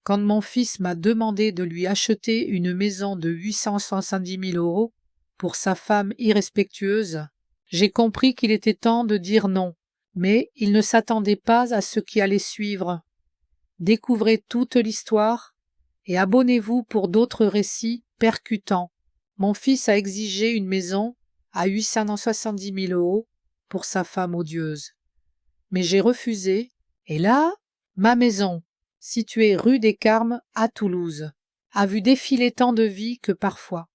Quand mon fils m'a demandé de lui acheter une maison de 870 000 € pour sa femme irrespectueuse, j'ai compris qu'il était temps de dire non, mais il ne s'attendait pas à ce qui allait suivre. Découvrez toute l'histoire et abonnez-vous pour d'autres récits percutants. Mon fils a exigé une maison à 870 000 € pour sa femme odieuse. Mais j'ai refusé, et là, ma maison, située rue des Carmes à Toulouse, a vu défiler tant de vie que parfois,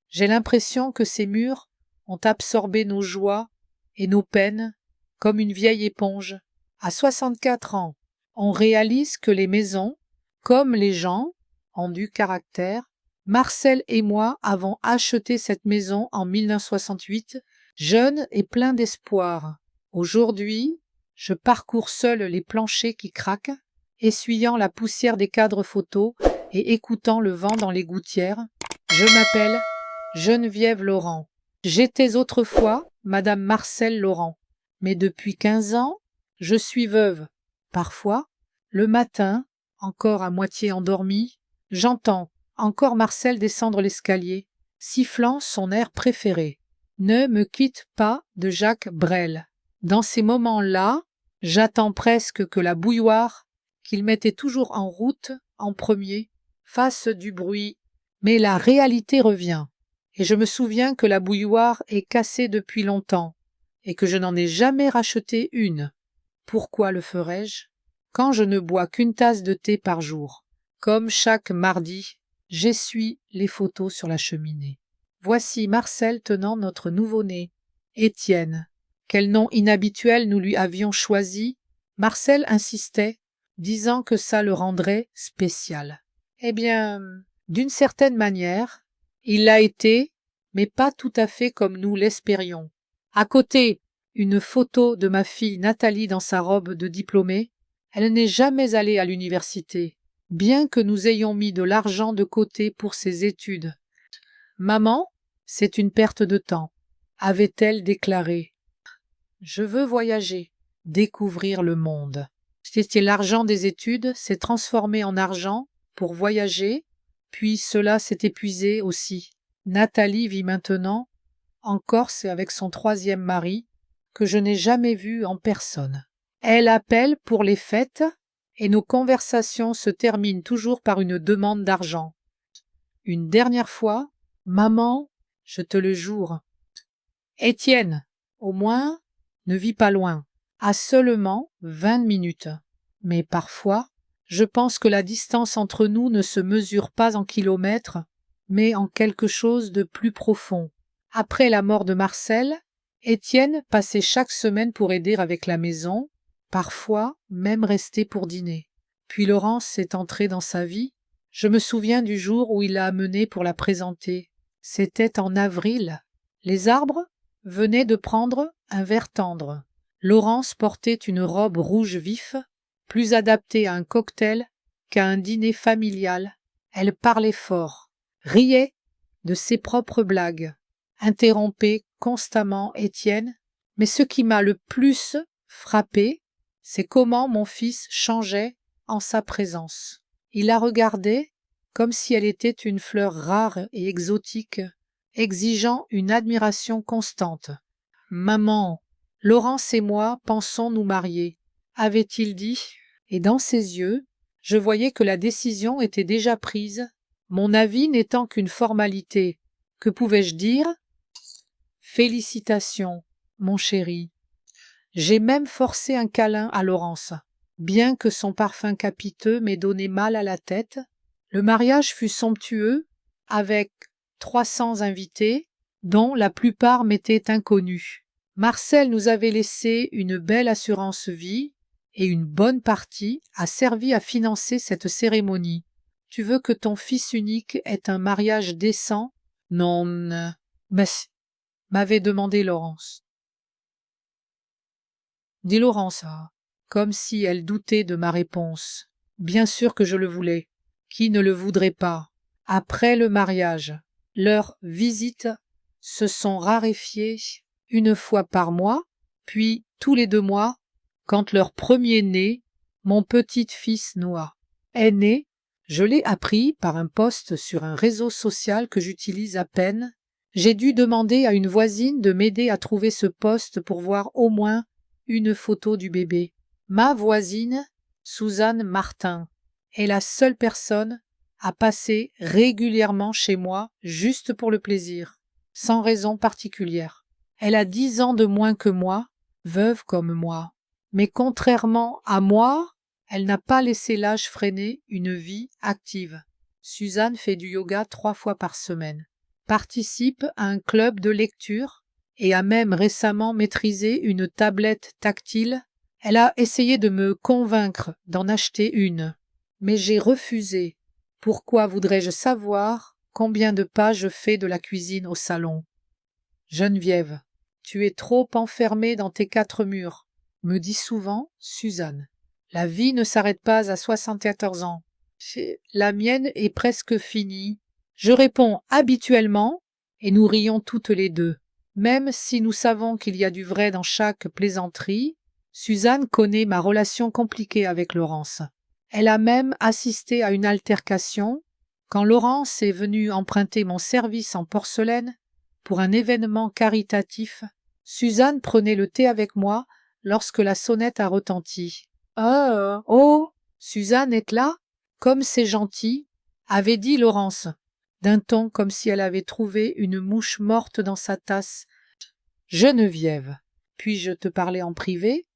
j'ai l'impression que ces murs ont absorbé nos joies et nos peines comme une vieille éponge. À 64 ans, on réalise que les maisons, comme les gens, ont du caractère. Marcel et moi avons acheté cette maison en 1968, jeunes et pleins d'espoir. Aujourd'hui, je parcours seul les planchers qui craquent, essuyant la poussière des cadres photos et écoutant le vent dans les gouttières. Je m'appelle Geneviève Laurent. J'étais autrefois Madame Marcel Laurent, mais depuis 15 ans, je suis veuve. Parfois, le matin, encore à moitié endormie, j'entends encore Marcel descendre l'escalier, sifflant son air préféré. Ne me quitte pas de Jacques Brel. Dans ces moments-là, j'attends presque que la bouilloire, qu'il mettait toujours en route en premier, fasse du bruit. Mais la réalité revient, et je me souviens que la bouilloire est cassée depuis longtemps, et que je n'en ai jamais racheté une. Pourquoi le ferais-je? Quand je ne bois qu'une tasse de thé par jour, comme chaque mardi, j'essuie les photos sur la cheminée. Voici Marcel tenant notre nouveau-né, Étienne. Quel nom inhabituel nous lui avions choisi. Marcel insistait, disant que ça le rendrait spécial. Eh bien, d'une certaine manière, il l'a été, mais pas tout à fait comme nous l'espérions. À côté, une photo de ma fille Nathalie dans sa robe de diplômée. Elle n'est jamais allée à l'université, bien que nous ayons mis de l'argent de côté pour ses études. Maman, c'est une perte de temps, avait-elle déclaré. Je veux voyager, découvrir le monde. C'était l'argent des études s'est transformé en argent pour voyager, puis cela s'est épuisé aussi. Nathalie vit maintenant en Corse avec son 3e mari, que je n'ai jamais vu en personne. Elle appelle pour les fêtes et nos conversations se terminent toujours par une demande d'argent. Une dernière fois, maman, je te le jure. Étienne, au moins, ne vit pas loin, à seulement 20 minutes. Mais parfois, je pense que la distance entre nous ne se mesure pas en kilomètres, mais en quelque chose de plus profond. Après la mort de Marcel, Étienne passait chaque semaine pour aider avec la maison, parfois même restait pour dîner. Puis Laurence est entrée dans sa vie. Je me souviens du jour où il l'a amenée pour la présenter. C'était en avril. Les arbres venaient de prendre un vert tendre. Laurence portait une robe rouge vif, plus adaptée à un cocktail qu'à un dîner familial. Elle parlait fort, riait de ses propres blagues, interrompait constamment Étienne, mais ce qui m'a le plus frappé, c'est comment mon fils changeait en sa présence. Il la regardait comme si elle était une fleur rare et exotique, exigeant une admiration constante. « Maman, Laurence et moi pensons nous marier », avait-il dit, et dans ses yeux, je voyais que la décision était déjà prise, mon avis n'étant qu'une formalité. Que pouvais-je dire? Félicitations, mon chéri. J'ai même forcé un câlin à Laurence. Bien que son parfum capiteux m'ait donné mal à la tête, le mariage fut somptueux, avec 300 invités, dont la plupart m'étaient inconnus. Marcel nous avait laissé une belle assurance vie, et une bonne partie a servi à financer cette cérémonie. Tu veux que ton fils unique ait un mariage décent? Non, mais m'avait demandé Laurence. Dit Laurence, comme si elle doutait de ma réponse. Bien sûr que je le voulais. Qui ne le voudrait pas? Après le mariage, leurs visites se sont raréfiées une fois par mois, puis tous les 2 mois, quand leur premier-né, mon petit-fils Noah, est né. Je l'ai appris par un post sur un réseau social que j'utilise à peine. J'ai dû demander à une voisine de m'aider à trouver ce post pour voir au moins une photo du bébé. Ma voisine, Suzanne Martin, est la seule personne à passer régulièrement chez moi juste pour le plaisir, sans raison particulière. Elle a 10 ans de moins que moi, veuve comme moi. Mais contrairement à moi, elle n'a pas laissé l'âge freiner une vie active. Suzanne fait du yoga 3 fois par semaine, participe à un club de lecture et a même récemment maîtrisé une tablette tactile. Elle a essayé de me convaincre d'en acheter une, mais j'ai refusé. Pourquoi voudrais-je savoir combien de pas je fais de la cuisine au salon? Geneviève, tu es trop enfermée dans tes 4 murs, me dit souvent Suzanne. La vie ne s'arrête pas à 74 ans. La mienne est presque finie. Je réponds habituellement et nous rions toutes les deux. Même si nous savons qu'il y a du vrai dans chaque plaisanterie, Suzanne connaît ma relation compliquée avec Laurence. Elle a même assisté à une altercation quand Laurence est venue emprunter mon service en porcelaine pour un événement caritatif. Suzanne prenait le thé avec moi lorsque la sonnette a retenti. « Oh, Suzanne est là? Comme c'est gentil !» avait dit Laurence, d'un ton comme si elle avait trouvé une mouche morte dans sa tasse. « Geneviève, puis-je te parler en privé ?»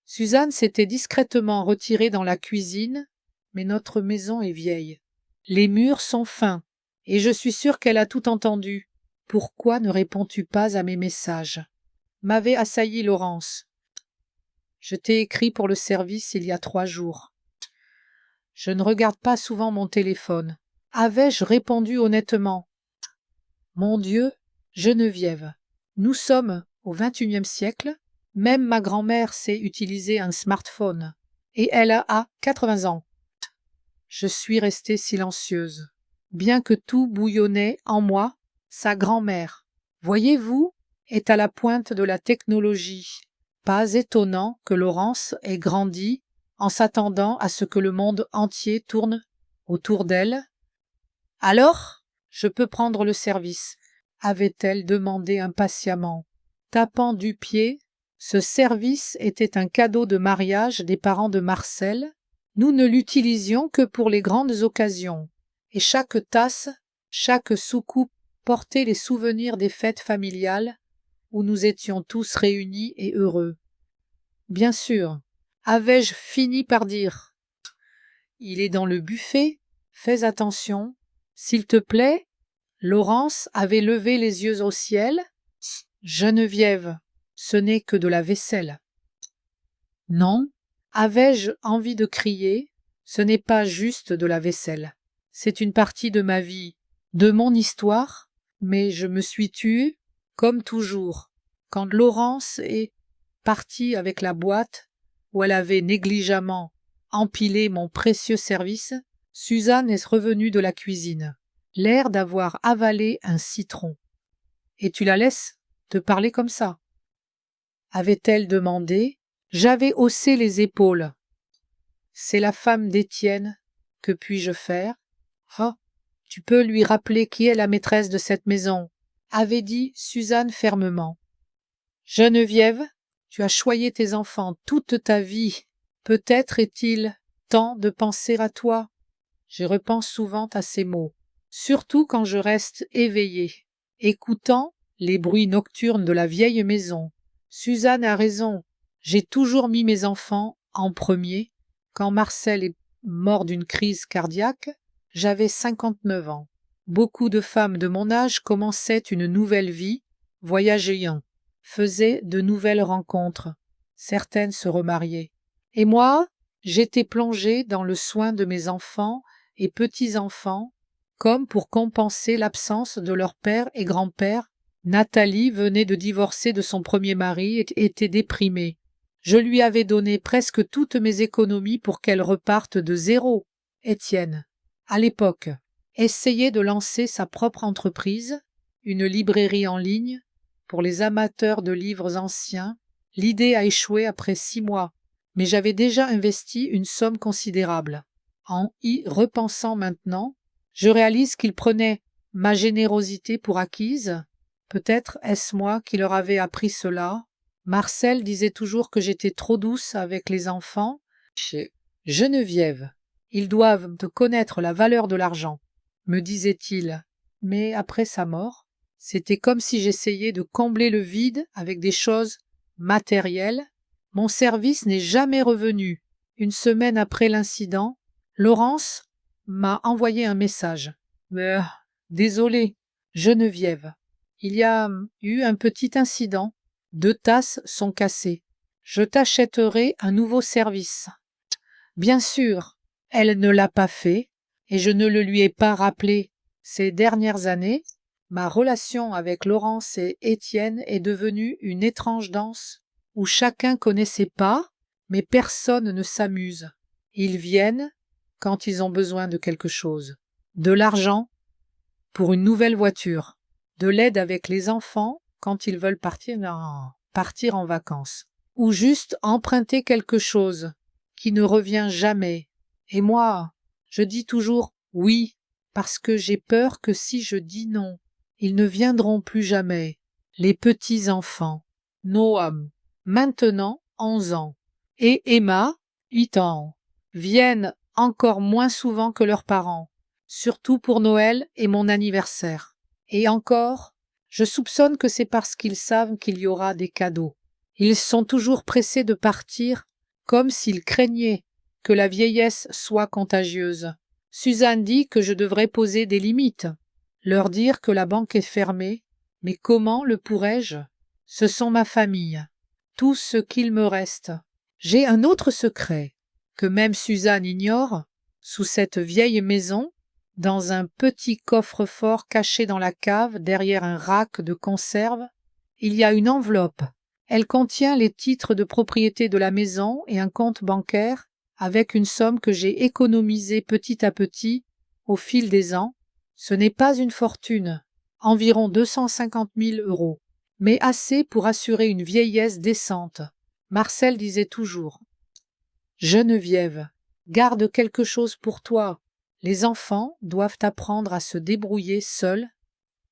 Suzanne s'était discrètement retirée dans la cuisine, mais notre maison est vieille. Les murs sont fins, et je suis sûre qu'elle a tout entendu. Pourquoi ne réponds-tu pas à mes messages? M'avait assailli Laurence. Je t'ai écrit pour le service il y a 3 jours. Je ne regarde pas souvent mon téléphone. Avais-je répondu honnêtement? Mon Dieu, Geneviève, nous sommes au XXIe siècle. Même ma grand-mère sait utiliser un smartphone, et elle a 80 ans. Je suis restée silencieuse. Bien que tout bouillonnait en moi, sa grand-mère, voyez-vous, est à la pointe de la technologie. Pas étonnant que Laurence ait grandi en s'attendant à ce que le monde entier tourne autour d'elle. « Alors, je peux prendre le service ?» avait-elle demandé impatiemment. Tapant du pied, ce service était un cadeau de mariage des parents de Marcel. Nous ne l'utilisions que pour les grandes occasions, et chaque tasse, chaque soucoupe portait les souvenirs des fêtes familiales où nous étions tous réunis et heureux. Bien sûr, avais-je fini par dire « Il est dans le buffet, fais attention, s'il te plaît ?» Laurence avait levé les yeux au ciel. « Geneviève, ce n'est que de la vaisselle. » Non, avais-je envie de crier, ce n'est pas juste de la vaisselle. C'est une partie de ma vie, de mon histoire, mais je me suis tue, comme toujours, quand Laurence est partie avec la boîte où elle avait négligemment empilé mon précieux service. Suzanne est revenue de la cuisine, l'air d'avoir avalé un citron. « Et tu la laisses te parler comme ça ?» avait-elle demandé. J'avais haussé les épaules. « C'est la femme d'Étienne, que puis-je faire ?»« Oh, tu peux lui rappeler qui est la maîtresse de cette maison, » avait dit Suzanne fermement. « Geneviève, tu as choyé tes enfants toute ta vie. Peut-être est-il temps de penser à toi. » Je repense souvent à ces mots, surtout quand je reste éveillée, écoutant les bruits nocturnes de la vieille maison. Suzanne a raison, j'ai toujours mis mes enfants en premier. Quand Marcel est mort d'une crise cardiaque, j'avais 59 ans. Beaucoup de femmes de mon âge commençaient une nouvelle vie, voyageaient, faisaient de nouvelles rencontres. Certaines se remariaient. Et moi, j'étais plongée dans le soin de mes enfants et petits-enfants, comme pour compenser l'absence de leur père et grand-père. Nathalie venait de divorcer de son premier mari et était déprimée. Je lui avais donné presque toutes mes économies pour qu'elle reparte de zéro. Étienne, à l'époque, essayait de lancer sa propre entreprise, une librairie en ligne, pour les amateurs de livres anciens. L'idée a échoué après 6 mois, mais j'avais déjà investi une somme considérable. En y repensant maintenant, je réalise qu'ils prenaient ma générosité pour acquise. Peut-être est-ce moi qui leur avais appris cela. Marcel disait toujours que j'étais trop douce avec les enfants. Geneviève, ils doivent te connaître la valeur de l'argent, me disait-il. Mais après sa mort, c'était comme si j'essayais de combler le vide avec des choses matérielles. Mon service n'est jamais revenu. Une semaine après l'incident, Laurence m'a envoyé un message. Désolée, Geneviève. Il y a eu un petit incident. 2 tasses sont cassées. Je t'achèterai un nouveau service. Bien sûr, elle ne l'a pas fait, et je ne le lui ai pas rappelé. Ces dernières années, ma relation avec Laurence et Étienne est devenue une étrange danse où chacun connaît ses pas, mais personne ne s'amuse. Ils viennent quand ils ont besoin de quelque chose. De l'argent pour une nouvelle voiture, de l'aide avec les enfants quand ils veulent partir en vacances, ou juste emprunter quelque chose qui ne revient jamais. Et moi, je dis toujours oui, parce que j'ai peur que si je dis non, ils ne viendront plus jamais. Les petits-enfants, Noam, maintenant 11 ans, et Emma, 8 ans, viennent encore moins souvent que leurs parents, surtout pour Noël et mon anniversaire. Et encore, je soupçonne que c'est parce qu'ils savent qu'il y aura des cadeaux. Ils sont toujours pressés de partir, comme s'ils craignaient que la vieillesse soit contagieuse. Suzanne dit que je devrais poser des limites, leur dire que la banque est fermée, mais comment le pourrais-je? Ce sont ma famille, tout ce qu'il me reste. J'ai un autre secret, que même Suzanne ignore. Sous cette vieille maison, dans un petit coffre-fort caché dans la cave derrière un rack de conserve, il y a une enveloppe. Elle contient les titres de propriété de la maison et un compte bancaire avec une somme que j'ai économisée petit à petit au fil des ans. Ce n'est pas une fortune, environ 250 000 €, mais assez pour assurer une vieillesse décente. Marcel disait toujours « Geneviève, garde quelque chose pour toi. Les enfants doivent apprendre à se débrouiller seuls. »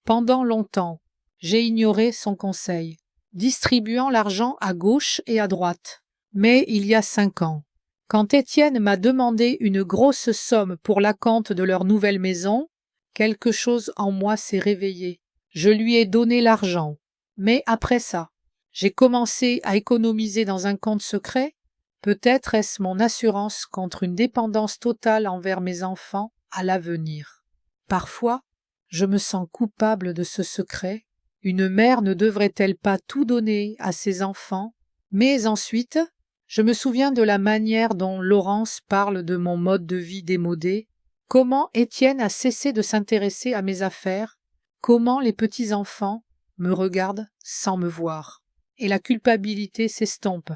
Pendant longtemps, j'ai ignoré son conseil, distribuant l'argent à gauche et à droite. Mais il y a 5 ans, quand Étienne m'a demandé une grosse somme pour l'acompte de leur nouvelle maison, quelque chose en moi s'est réveillé. Je lui ai donné l'argent. Mais après ça, j'ai commencé à économiser dans un compte secret. Peut-être est-ce mon assurance contre une dépendance totale envers mes enfants à l'avenir. Parfois, je me sens coupable de ce secret. Une mère ne devrait-elle pas tout donner à ses enfants? Mais ensuite, je me souviens de la manière dont Laurence parle de mon mode de vie démodé, comment Étienne a cessé de s'intéresser à mes affaires, comment les petits-enfants me regardent sans me voir. Et la culpabilité s'estompe.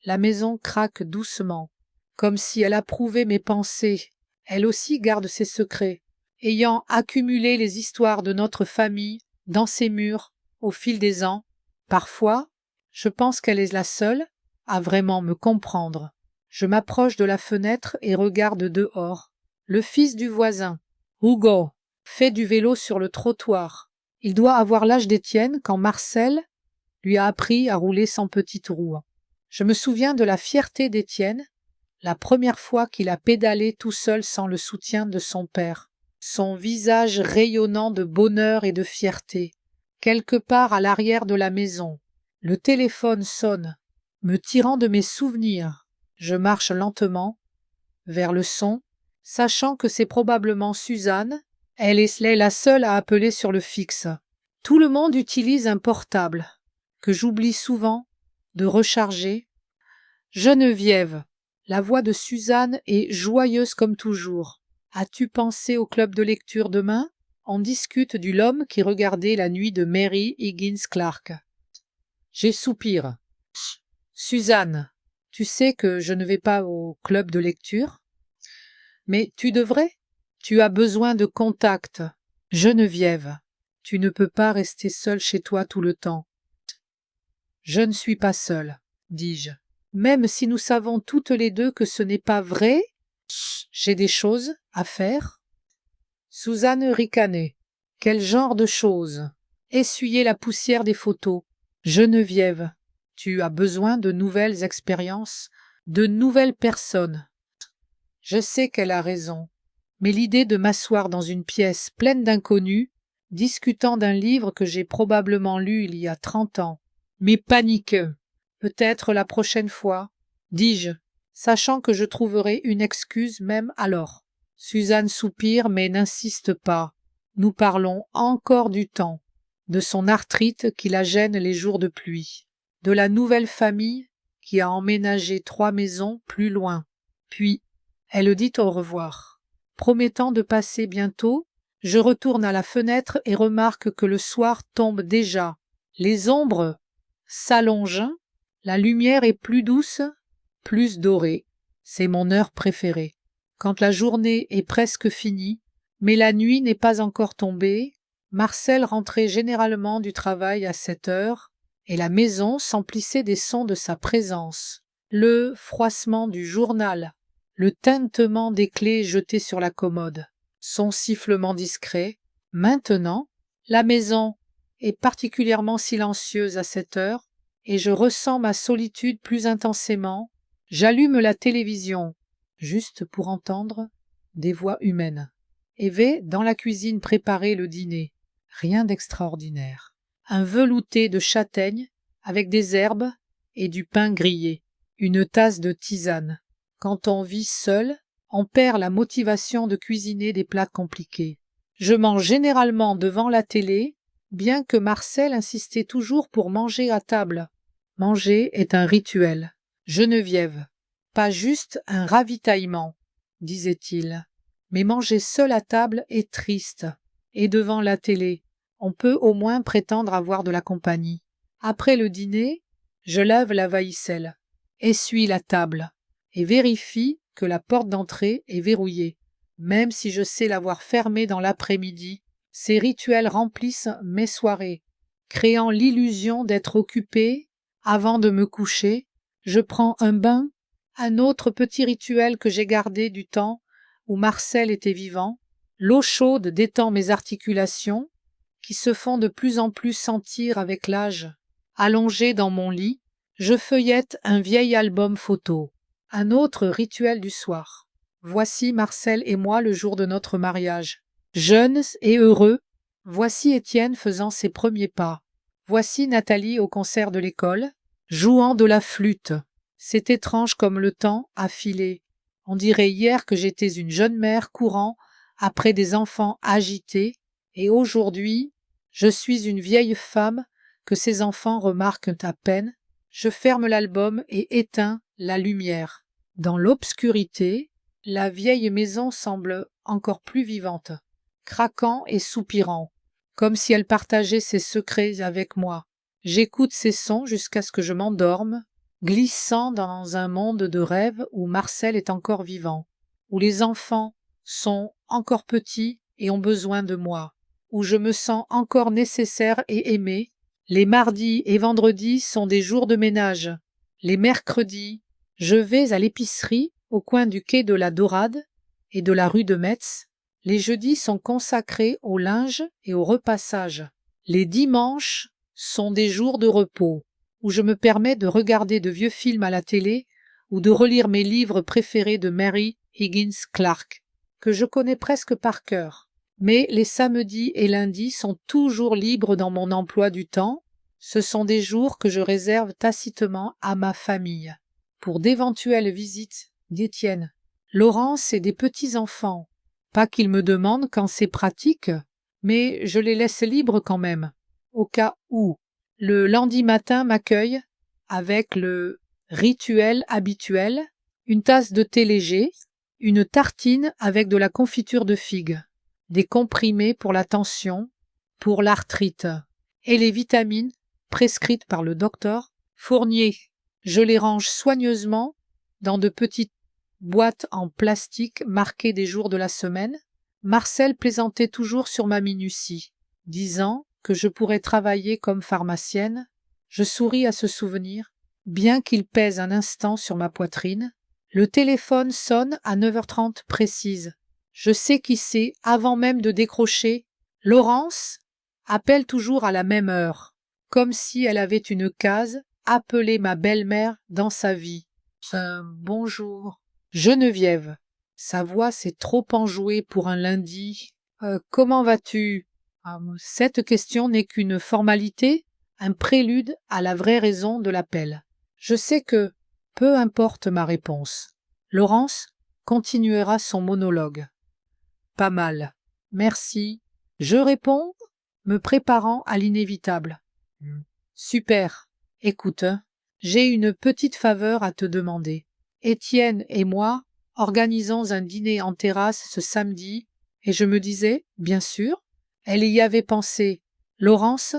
La maison craque doucement, comme si elle approuvait mes pensées. Elle aussi garde ses secrets, ayant accumulé les histoires de notre famille dans ses murs au fil des ans. Parfois, je pense qu'elle est la seule à vraiment me comprendre. Je m'approche de la fenêtre et regarde dehors. Le fils du voisin, Hugo, fait du vélo sur le trottoir. Il doit avoir l'âge d'Étienne quand Marcel lui a appris à rouler sans petite roue. Je me souviens de la fierté d'Étienne, la première fois qu'il a pédalé tout seul sans le soutien de son père, son visage rayonnant de bonheur et de fierté. Quelque part à l'arrière de la maison, le téléphone sonne, me tirant de mes souvenirs. Je marche lentement vers le son, sachant que c'est probablement Suzanne. Elle est la seule à appeler sur le fixe. Tout le monde utilise un portable, que j'oublie souvent de recharger. Geneviève, la voix de Suzanne est joyeuse comme toujours. As-tu pensé au club de lecture demain? On discute du L'homme qui regardait la nuit de Mary Higgins Clark. J'ai soupiré. Suzanne, tu sais que je ne vais pas au club de lecture? Mais tu devrais. Tu as besoin de contact. Geneviève, tu ne peux pas rester seule chez toi tout le temps. Je ne suis pas seule, dis-je. Même si nous savons toutes les deux que ce n'est pas vrai, J'ai des choses à faire. Suzanne ricanait. Quel genre de choses? Essuyer la poussière des photos. Geneviève, tu as besoin de nouvelles expériences, de nouvelles personnes. Je sais qu'elle a raison, mais l'idée de m'asseoir dans une pièce pleine d'inconnus, discutant d'un livre que j'ai probablement lu il y a 30 ans, m'est paniqueux. Peut-être la prochaine fois, dis-je, sachant que je trouverai une excuse même alors. Suzanne soupire mais n'insiste pas. Nous parlons encore du temps, de son arthrite qui la gêne les jours de pluie, de la nouvelle famille qui a emménagé 3 maisons plus loin. Puis, elle dit au revoir. Promettant de passer bientôt, je retourne à la fenêtre et remarque que le soir tombe déjà. Les ombres s'allongent, la lumière est plus douce, plus dorée. C'est mon heure préférée. Quand la journée est presque finie, mais la nuit n'est pas encore tombée, Marcel rentrait généralement du travail à 7 heures, et la maison s'emplissait des sons de sa présence. Le froissement du journal, le tintement des clés jetées sur la commode, son sifflement discret. Maintenant, la maison est particulièrement silencieuse à 7 heures, et je ressens ma solitude plus intensément. J'allume la télévision, juste pour entendre des voix humaines, et vais dans la cuisine préparer le dîner. Rien d'extraordinaire. Un velouté de châtaigne avec des herbes et du pain grillé. Une tasse de tisane. Quand on vit seul, on perd la motivation de cuisiner des plats compliqués. Je mange généralement devant la télé, bien que Marcel insistait toujours pour manger à table. Manger est un rituel. Geneviève, pas juste un ravitaillement, disait-il, mais manger seul à table est triste. Et devant la télé, on peut au moins prétendre avoir de la compagnie. Après le dîner, je lave la vaisselle, essuie la table et vérifie que la porte d'entrée est verrouillée. Même si je sais l'avoir fermée dans l'après-midi, ces rituels remplissent mes soirées, créant l'illusion d'être occupée. Avant de me coucher, je prends un bain, un autre petit rituel que j'ai gardé du temps où Marcel était vivant. L'eau chaude détend mes articulations, qui se font de plus en plus sentir avec l'âge. Allongé dans mon lit, je feuillette un vieil album photo. Un autre rituel du soir. Voici Marcel et moi le jour de notre mariage. Jeunes et heureux, voici Étienne faisant ses premiers pas. Voici Nathalie au concert de l'école, jouant de la flûte. C'est étrange comme le temps a filé. On dirait hier que j'étais une jeune mère courant après des enfants agités, et aujourd'hui, je suis une vieille femme que ces enfants remarquent à peine. Je ferme l'album et éteins la lumière. Dans l'obscurité, la vieille maison semble encore plus vivante, craquant et soupirant, comme si elle partageait ses secrets avec moi. J'écoute ces sons jusqu'à ce que je m'endorme, glissant dans un monde de rêve où Marcel est encore vivant, où les enfants sont encore petits et ont besoin de moi, où je me sens encore nécessaire et aimée. Les mardis et vendredis sont des jours de ménage. Les mercredis, je vais à l'épicerie au coin du quai de la Dorade et de la rue de Metz. Les jeudis sont consacrés au linge et au repassage. Les dimanches sont des jours de repos, où je me permets de regarder de vieux films à la télé ou de relire mes livres préférés de Mary Higgins Clark, que je connais presque par cœur. Mais les samedis et lundis sont toujours libres dans mon emploi du temps. Ce sont des jours que je réserve tacitement à ma famille, pour d'éventuelles visites d'Étienne, Laurence et des petits-enfants. Pas qu'ils me demandent quand c'est pratique, mais je les laisse libres quand même, au cas où. Le lundi matin m'accueille avec le rituel habituel, une tasse de thé léger, une tartine avec de la confiture de figues, des comprimés pour la tension, pour l'arthrite, et les vitamines prescrites par le docteur Fournier. Je les range soigneusement dans de petites boîtes en plastique marquées des jours de la semaine. Marcel plaisantait toujours sur ma minutie, disant que je pourrais travailler comme pharmacienne. Je souris à ce souvenir, bien qu'il pèse un instant sur ma poitrine. Le téléphone sonne à 9h30 précise. Je sais qui c'est avant même de décrocher. Laurence appelle toujours à la même heure, comme si elle avait une case « Appeler ma belle-mère dans sa vie ». Bonjour. Geneviève. Sa voix s'est trop enjouée pour un lundi. Comment vas-tu? Cette question n'est qu'une formalité, un prélude à la vraie raison de l'appel. Je sais que, peu importe ma réponse, Laurence continuera son monologue. Pas mal. Merci. Je réponds, me préparant à l'inévitable. Super. Écoute, j'ai une petite faveur à te demander. Étienne et moi organisons un dîner en terrasse ce samedi, et je me disais, bien sûr, elle y avait pensé. Laurence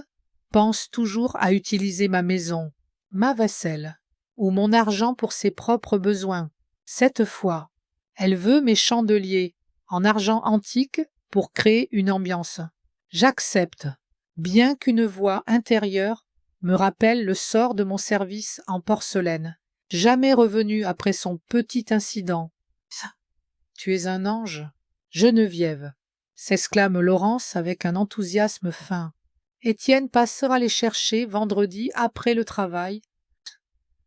pense toujours à utiliser ma maison, ma vaisselle, ou mon argent pour ses propres besoins. Cette fois, elle veut mes chandeliers en argent antique pour créer une ambiance. J'accepte, bien qu'une voix intérieure me rappelle le sort de mon service en porcelaine, jamais revenu après son petit incident. « Tu es un ange, Geneviève !» s'exclame Laurence avec un enthousiasme fin. Étienne passera les chercher vendredi après le travail.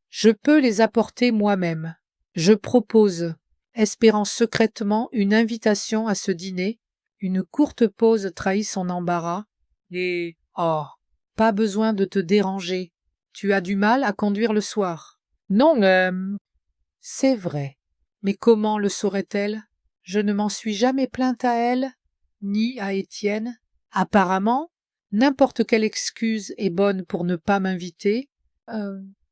Je peux les apporter moi-même. Je propose, espérant secrètement une invitation à ce dîner. Une courte pause trahit son embarras. Et oh, pas besoin de te déranger. Tu as du mal à conduire le soir. Non, c'est vrai. Mais comment le saurait-elle? Je ne m'en suis jamais plainte à elle, ni à Étienne. Apparemment, n'importe quelle excuse est bonne pour ne pas m'inviter.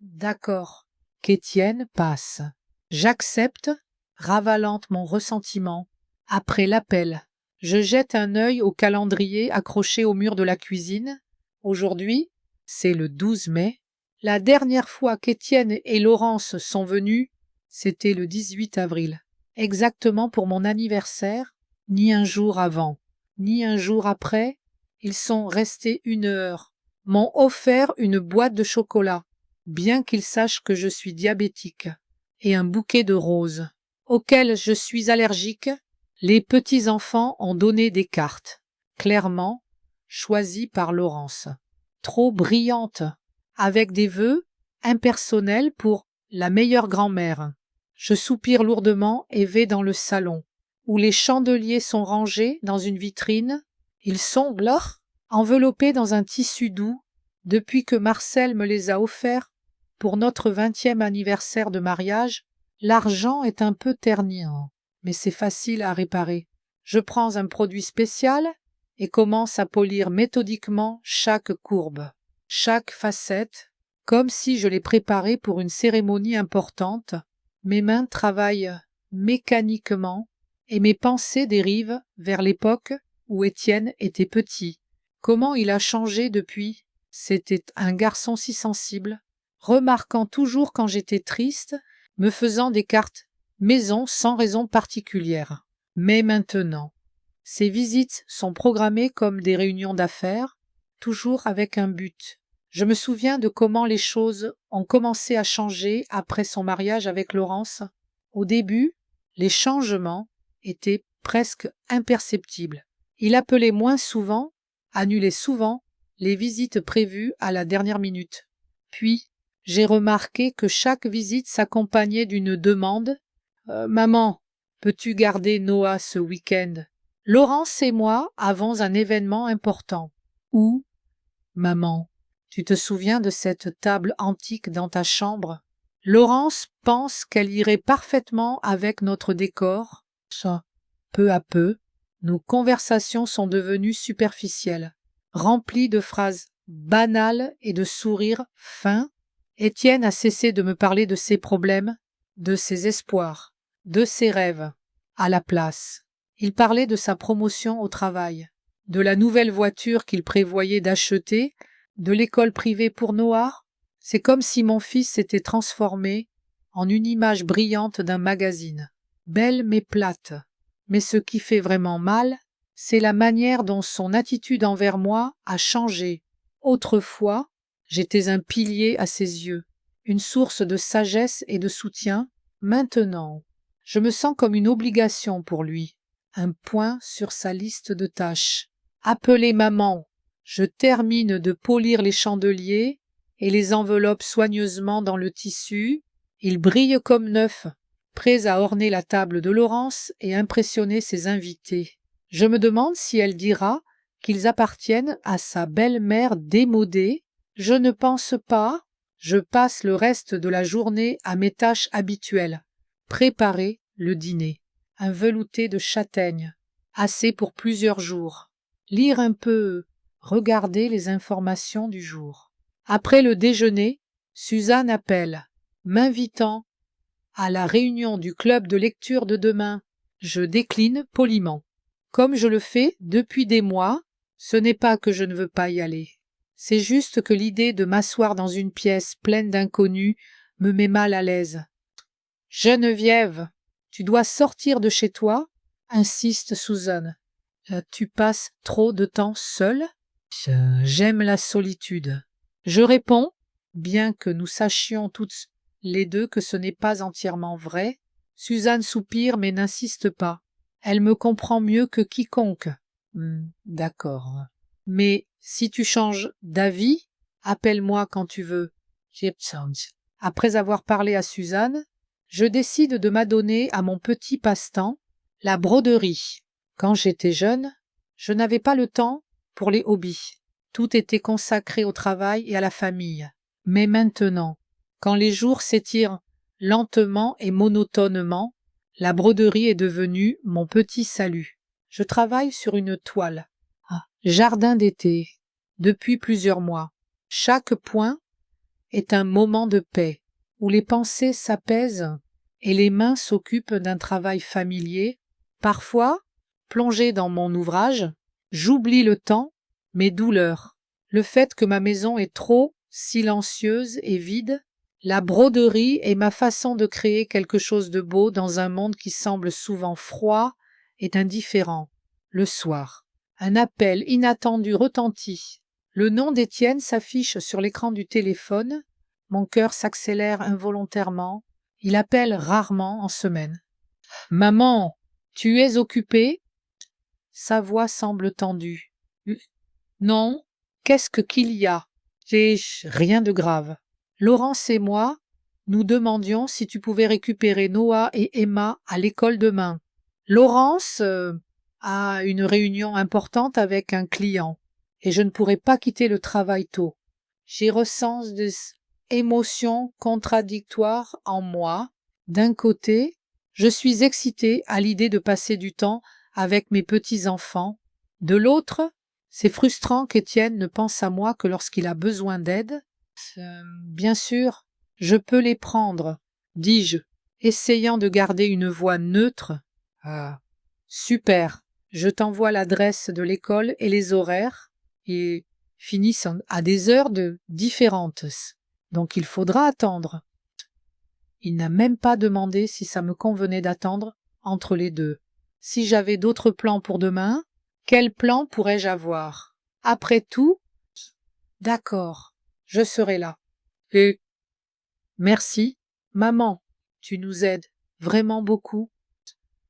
D'accord. Qu'Étienne passe. J'accepte, ravalant mon ressentiment. Après l'appel, je jette un œil au calendrier accroché au mur de la cuisine. Aujourd'hui, c'est le 12 mai. La dernière fois qu'Étienne et Laurence sont venus, c'était le 18 avril, exactement pour mon anniversaire, ni un jour avant, ni un jour après. Ils sont restés 1 heure, m'ont offert une boîte de chocolat, bien qu'ils sachent que je suis diabétique, et un bouquet de roses, auquel je suis allergique. Les petits-enfants ont donné des cartes, clairement choisies par Laurence, trop brillantes, avec des vœux impersonnels pour la meilleure grand-mère. Je soupire lourdement et vais dans le salon, où les chandeliers sont rangés dans une vitrine. Ils sont blancs, enveloppés dans un tissu doux. Depuis que Marcel me les a offerts pour notre 20e anniversaire de mariage, l'argent est un peu terni, mais c'est facile à réparer. Je prends un produit spécial et commence à polir méthodiquement chaque courbe, chaque facette, comme si je les préparais pour une cérémonie importante. Mes mains travaillent mécaniquement et mes pensées dérivent vers l'époque où Étienne était petit. Comment il a changé depuis? C'était un garçon si sensible, remarquant toujours quand j'étais triste, me faisant des cartes maison sans raison particulière. Mais maintenant, ces visites sont programmées comme des réunions d'affaires, toujours avec un but. Je me souviens de comment les choses ont commencé à changer après son mariage avec Laurence. Au début, les changements étaient presque imperceptibles. Il appelait moins souvent, annulait souvent les visites prévues à la dernière minute. Puis, j'ai remarqué que chaque visite s'accompagnait d'une demande. Maman, peux-tu garder Noah ce week-end? Laurence et moi avons un événement important. Où? Maman, tu te souviens de cette table antique dans ta chambre? Laurence pense qu'elle irait parfaitement avec notre décor. Ça, peu à peu, nos conversations sont devenues superficielles, remplies de phrases banales et de sourires fins. Étienne a cessé de me parler de ses problèmes, de ses espoirs, de ses rêves. À la place, il parlait de sa promotion au travail, de la nouvelle voiture qu'il prévoyait d'acheter, de l'école privée pour Noah. C'est comme si mon fils s'était transformé en une image brillante d'un magazine, belle mais plate. Mais ce qui fait vraiment mal, c'est la manière dont son attitude envers moi a changé. Autrefois, j'étais un pilier à ses yeux, une source de sagesse et de soutien. Maintenant, je me sens comme une obligation pour lui, un point sur sa liste de tâches. Appelez maman. Je termine de polir les chandeliers et les enveloppe soigneusement dans le tissu. Ils brillent comme neufs, prêts à orner la table de Laurence et impressionner ses invités. Je me demande si elle dira qu'ils appartiennent à sa belle-mère démodée. Je ne pense pas. Je passe le reste de la journée à mes tâches habituelles. Préparer le dîner. Un velouté de châtaigne, assez pour plusieurs jours. Lire un peu, regarder les informations du jour. Après le déjeuner, Suzanne appelle, m'invitant à la réunion du club de lecture de demain. Je décline poliment. Comme je le fais depuis des mois, ce n'est pas que je ne veux pas y aller. C'est juste que l'idée de m'asseoir dans une pièce pleine d'inconnus me met mal à l'aise. Geneviève, tu dois sortir de chez toi, insiste Suzanne. Tu passes trop de temps seule? J'aime la solitude. Je réponds, bien que nous sachions toutes les deux que ce n'est pas entièrement vrai. Suzanne soupire mais n'insiste pas. Elle me comprend mieux que quiconque. D'accord. Mais si tu changes d'avis, appelle-moi quand tu veux. Après avoir parlé à Suzanne, je décide de m'adonner à mon petit passe-temps, la broderie. Quand j'étais jeune, je n'avais pas le temps pour les hobbies. Tout était consacré au travail et à la famille. Mais maintenant, quand les jours s'étirent lentement et monotonement, la broderie est devenue mon petit salut. Je travaille sur une toile. Jardin d'été, depuis plusieurs mois. Chaque point est un moment de paix, où les pensées s'apaisent et les mains s'occupent d'un travail familier. Parfois, plongé dans mon ouvrage, j'oublie le temps, mes douleurs, le fait que ma maison est trop silencieuse et vide. La broderie est ma façon de créer quelque chose de beau dans un monde qui semble souvent froid et indifférent. Le soir, un appel inattendu retentit. Le nom d'Étienne s'affiche sur l'écran du téléphone. Mon cœur s'accélère involontairement. Il appelle rarement en semaine. « Maman, tu es occupée ?» Sa voix semble tendue. « Non, qu'est-ce qu'il y a ? » Rien de grave. Laurence et moi, nous demandions si tu pouvais récupérer Noah et Emma à l'école demain. Laurence a une réunion importante avec un client et je ne pourrai pas quitter le travail tôt. J'y ressens des émotions contradictoires en moi. D'un côté, je suis excitée à l'idée de passer du temps avec mes petits-enfants. De l'autre, c'est frustrant qu'Étienne ne pense à moi que lorsqu'il a besoin d'aide. Bien sûr, je peux les prendre, dis-je, essayant de garder une voix neutre. Ah, super, je t'envoie l'adresse de l'école et les horaires, et finissent à des heures différentes, donc il faudra attendre. Il n'a même pas demandé si ça me convenait d'attendre entre les deux. Si j'avais d'autres plans pour demain, quels plans pourrais-je avoir? Après tout, d'accord, je serai là. Et merci, maman, tu nous aides vraiment beaucoup.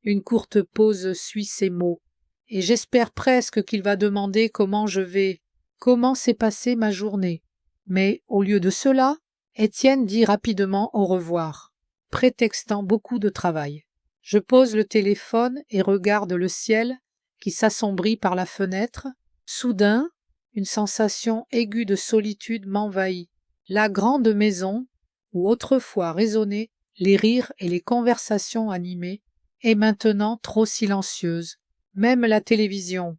Une courte pause suit ces mots, et j'espère presque qu'il va demander comment je vais, comment s'est passée ma journée. Mais au lieu de cela, Étienne dit rapidement au revoir, prétextant beaucoup de travail. Je pose le téléphone et regarde le ciel qui s'assombrit par la fenêtre. Soudain, une sensation aiguë de solitude m'envahit. La grande maison, où autrefois résonnaient les rires et les conversations animées, est maintenant trop silencieuse. Même la télévision,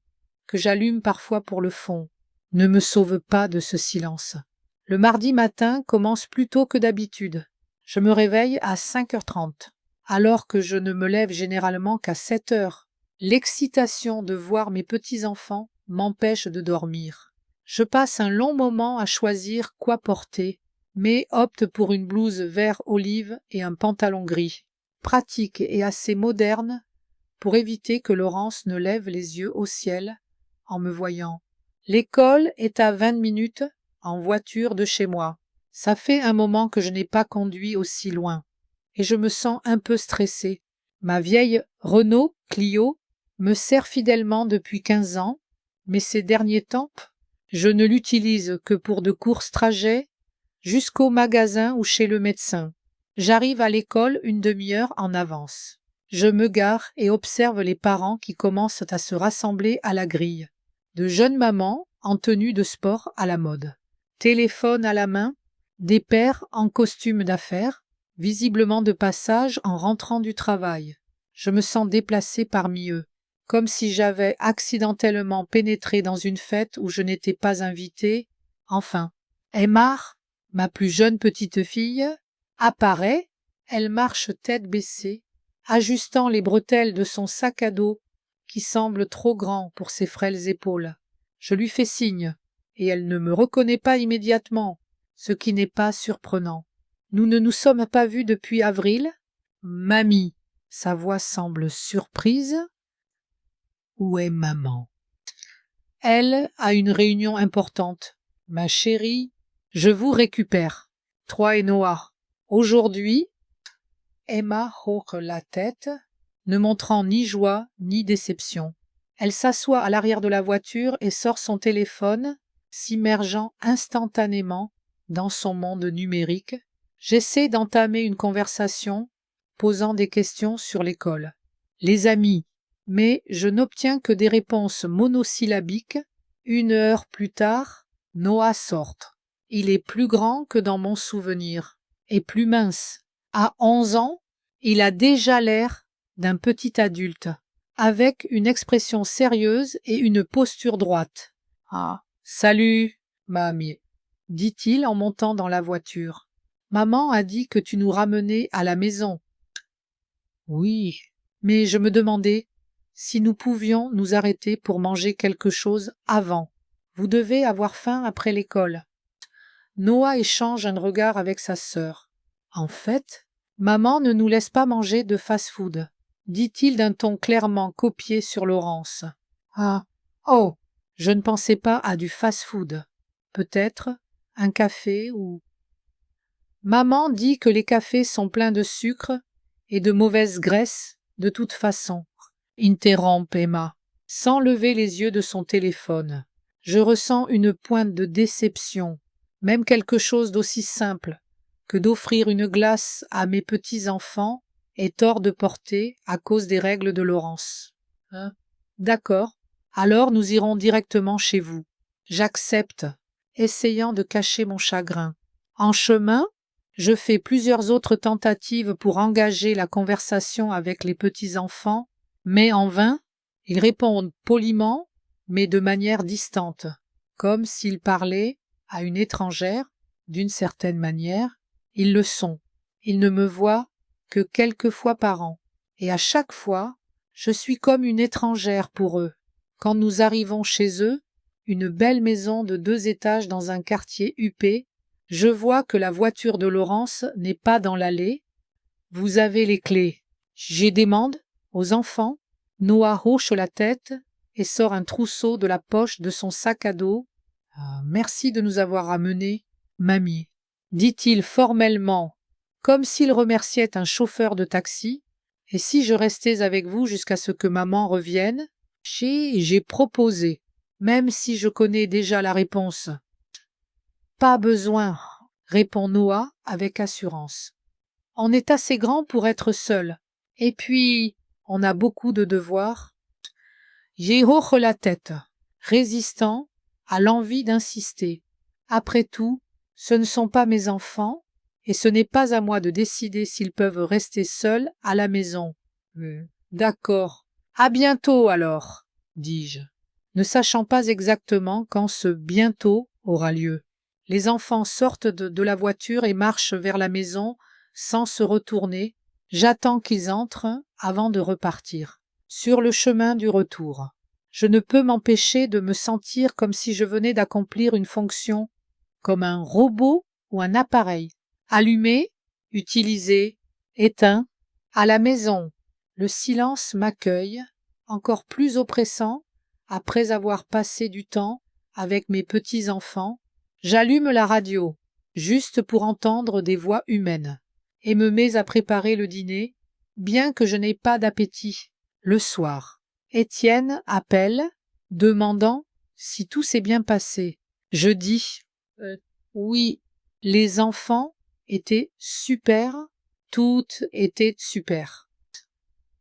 que j'allume parfois pour le fond, ne me sauve pas de ce silence. Le mardi matin commence plus tôt que d'habitude. Je me réveille à 5h30, alors que je ne me lève généralement qu'à 7h. L'excitation de voir mes petits-enfants m'empêche de dormir. Je passe un long moment à choisir quoi porter, mais opte pour une blouse vert olive et un pantalon gris, pratique et assez moderne pour éviter que Laurence ne lève les yeux au ciel en me voyant. L'école est à 20 minutes en voiture de chez moi. Ça fait un moment que je n'ai pas conduit aussi loin. et je me sens un peu stressée. Ma vieille Renault Clio me sert fidèlement depuis 15 ans, mais ces derniers temps, je ne l'utilise que pour de courts trajets jusqu'au magasin ou chez le médecin. J'arrive à l'école une demi-heure en avance. Je me gare et observe les parents qui commencent à se rassembler à la grille. De jeunes mamans en tenue de sport à la mode. Téléphone à la main, des pères en costume d'affaires, visiblement de passage en rentrant du travail. Je me sens déplacée parmi eux, comme si j'avais accidentellement pénétré dans une fête où je n'étais pas invitée. Enfin, Emma, ma plus jeune petite fille, apparaît, elle marche tête baissée, ajustant les bretelles de son sac à dos qui semble trop grand pour ses frêles épaules. Je lui fais signe, et elle ne me reconnaît pas immédiatement, ce qui n'est pas surprenant. Nous ne nous sommes pas vus depuis avril. Mamie, sa voix semble surprise. Où est maman? Elle a une réunion importante. Ma chérie, je vous récupère. Toi et Noah. Aujourd'hui, Emma hoche la tête, ne montrant ni joie ni déception. Elle s'assoit à l'arrière de la voiture et sort son téléphone, s'immergeant instantanément dans son monde numérique. J'essaie d'entamer une conversation, posant des questions sur l'école. Les amis, mais je n'obtiens que des réponses monosyllabiques. 1 heure plus tard, Noah sort. Il est plus grand que dans mon souvenir, et plus mince. À 11 ans, il a déjà l'air d'un petit adulte, avec une expression sérieuse et une posture droite. « Ah, salut, mamie, » dit-il en montant dans la voiture. « Maman a dit que tu nous ramenais à la maison. » Oui, mais je me demandais si nous pouvions nous arrêter pour manger quelque chose avant. Vous devez avoir faim après l'école. Noah échange un regard avec sa sœur. En fait, maman ne nous laisse pas manger de fast-food, dit-il d'un ton clairement copié sur Laurence. Ah, oh, je ne pensais pas à du fast-food. Peut-être un café ou... Maman dit que les cafés sont pleins de sucre et de mauvaise graisse de toute façon. Interrompt Emma, sans lever les yeux de son téléphone. Je ressens une pointe de déception, même quelque chose d'aussi simple que d'offrir une glace à mes petits-enfants est hors de portée à cause des règles de Laurence. Hein? D'accord, alors nous irons directement chez vous. J'accepte, essayant de cacher mon chagrin. En chemin, je fais plusieurs autres tentatives pour engager la conversation avec les petits-enfants, mais en vain. Ils répondent poliment, mais de manière distante, comme s'ils parlaient à une étrangère, d'une certaine manière. Ils le sont. Ils ne me voient que quelques fois par an, et à chaque fois, je suis comme une étrangère pour eux. Quand nous arrivons chez eux, une belle maison de 2 étages dans un quartier huppé, je vois que la voiture de Laurence n'est pas dans l'allée. Vous avez les clés. J'y demande aux enfants. Noah hoche la tête et sort un trousseau de la poche de son sac à dos. Merci de nous avoir amenés, mamie, dit-il formellement, comme s'il remerciait un chauffeur de taxi. Et si je restais avec vous jusqu'à ce que maman revienne? J'ai proposé, même si je connais déjà la réponse. Pas besoin, répond Noah avec assurance. On est assez grand pour être seul. Et puis, on a beaucoup de devoirs. J'y hoche la tête, résistant à l'envie d'insister. Après tout, ce ne sont pas mes enfants, et ce n'est pas à moi de décider s'ils peuvent rester seuls à la maison. D'accord. À bientôt alors, dis-je, ne sachant pas exactement quand ce bientôt aura lieu. Les enfants sortent de la voiture et marchent vers la maison sans se retourner. J'attends qu'ils entrent avant de repartir. Sur le chemin du retour, je ne peux m'empêcher de me sentir comme si je venais d'accomplir une fonction, comme un robot ou un appareil. Allumé, utilisé, éteint. À la maison, le silence m'accueille, encore plus oppressant, après avoir passé du temps avec mes petits-enfants. J'allume la radio, juste pour entendre des voix humaines. et me mets à préparer le dîner, bien que je n'ai pas d'appétit. Le soir, Étienne appelle, demandant si tout s'est bien passé. Je dis oui. Les enfants étaient super, toutes étaient super.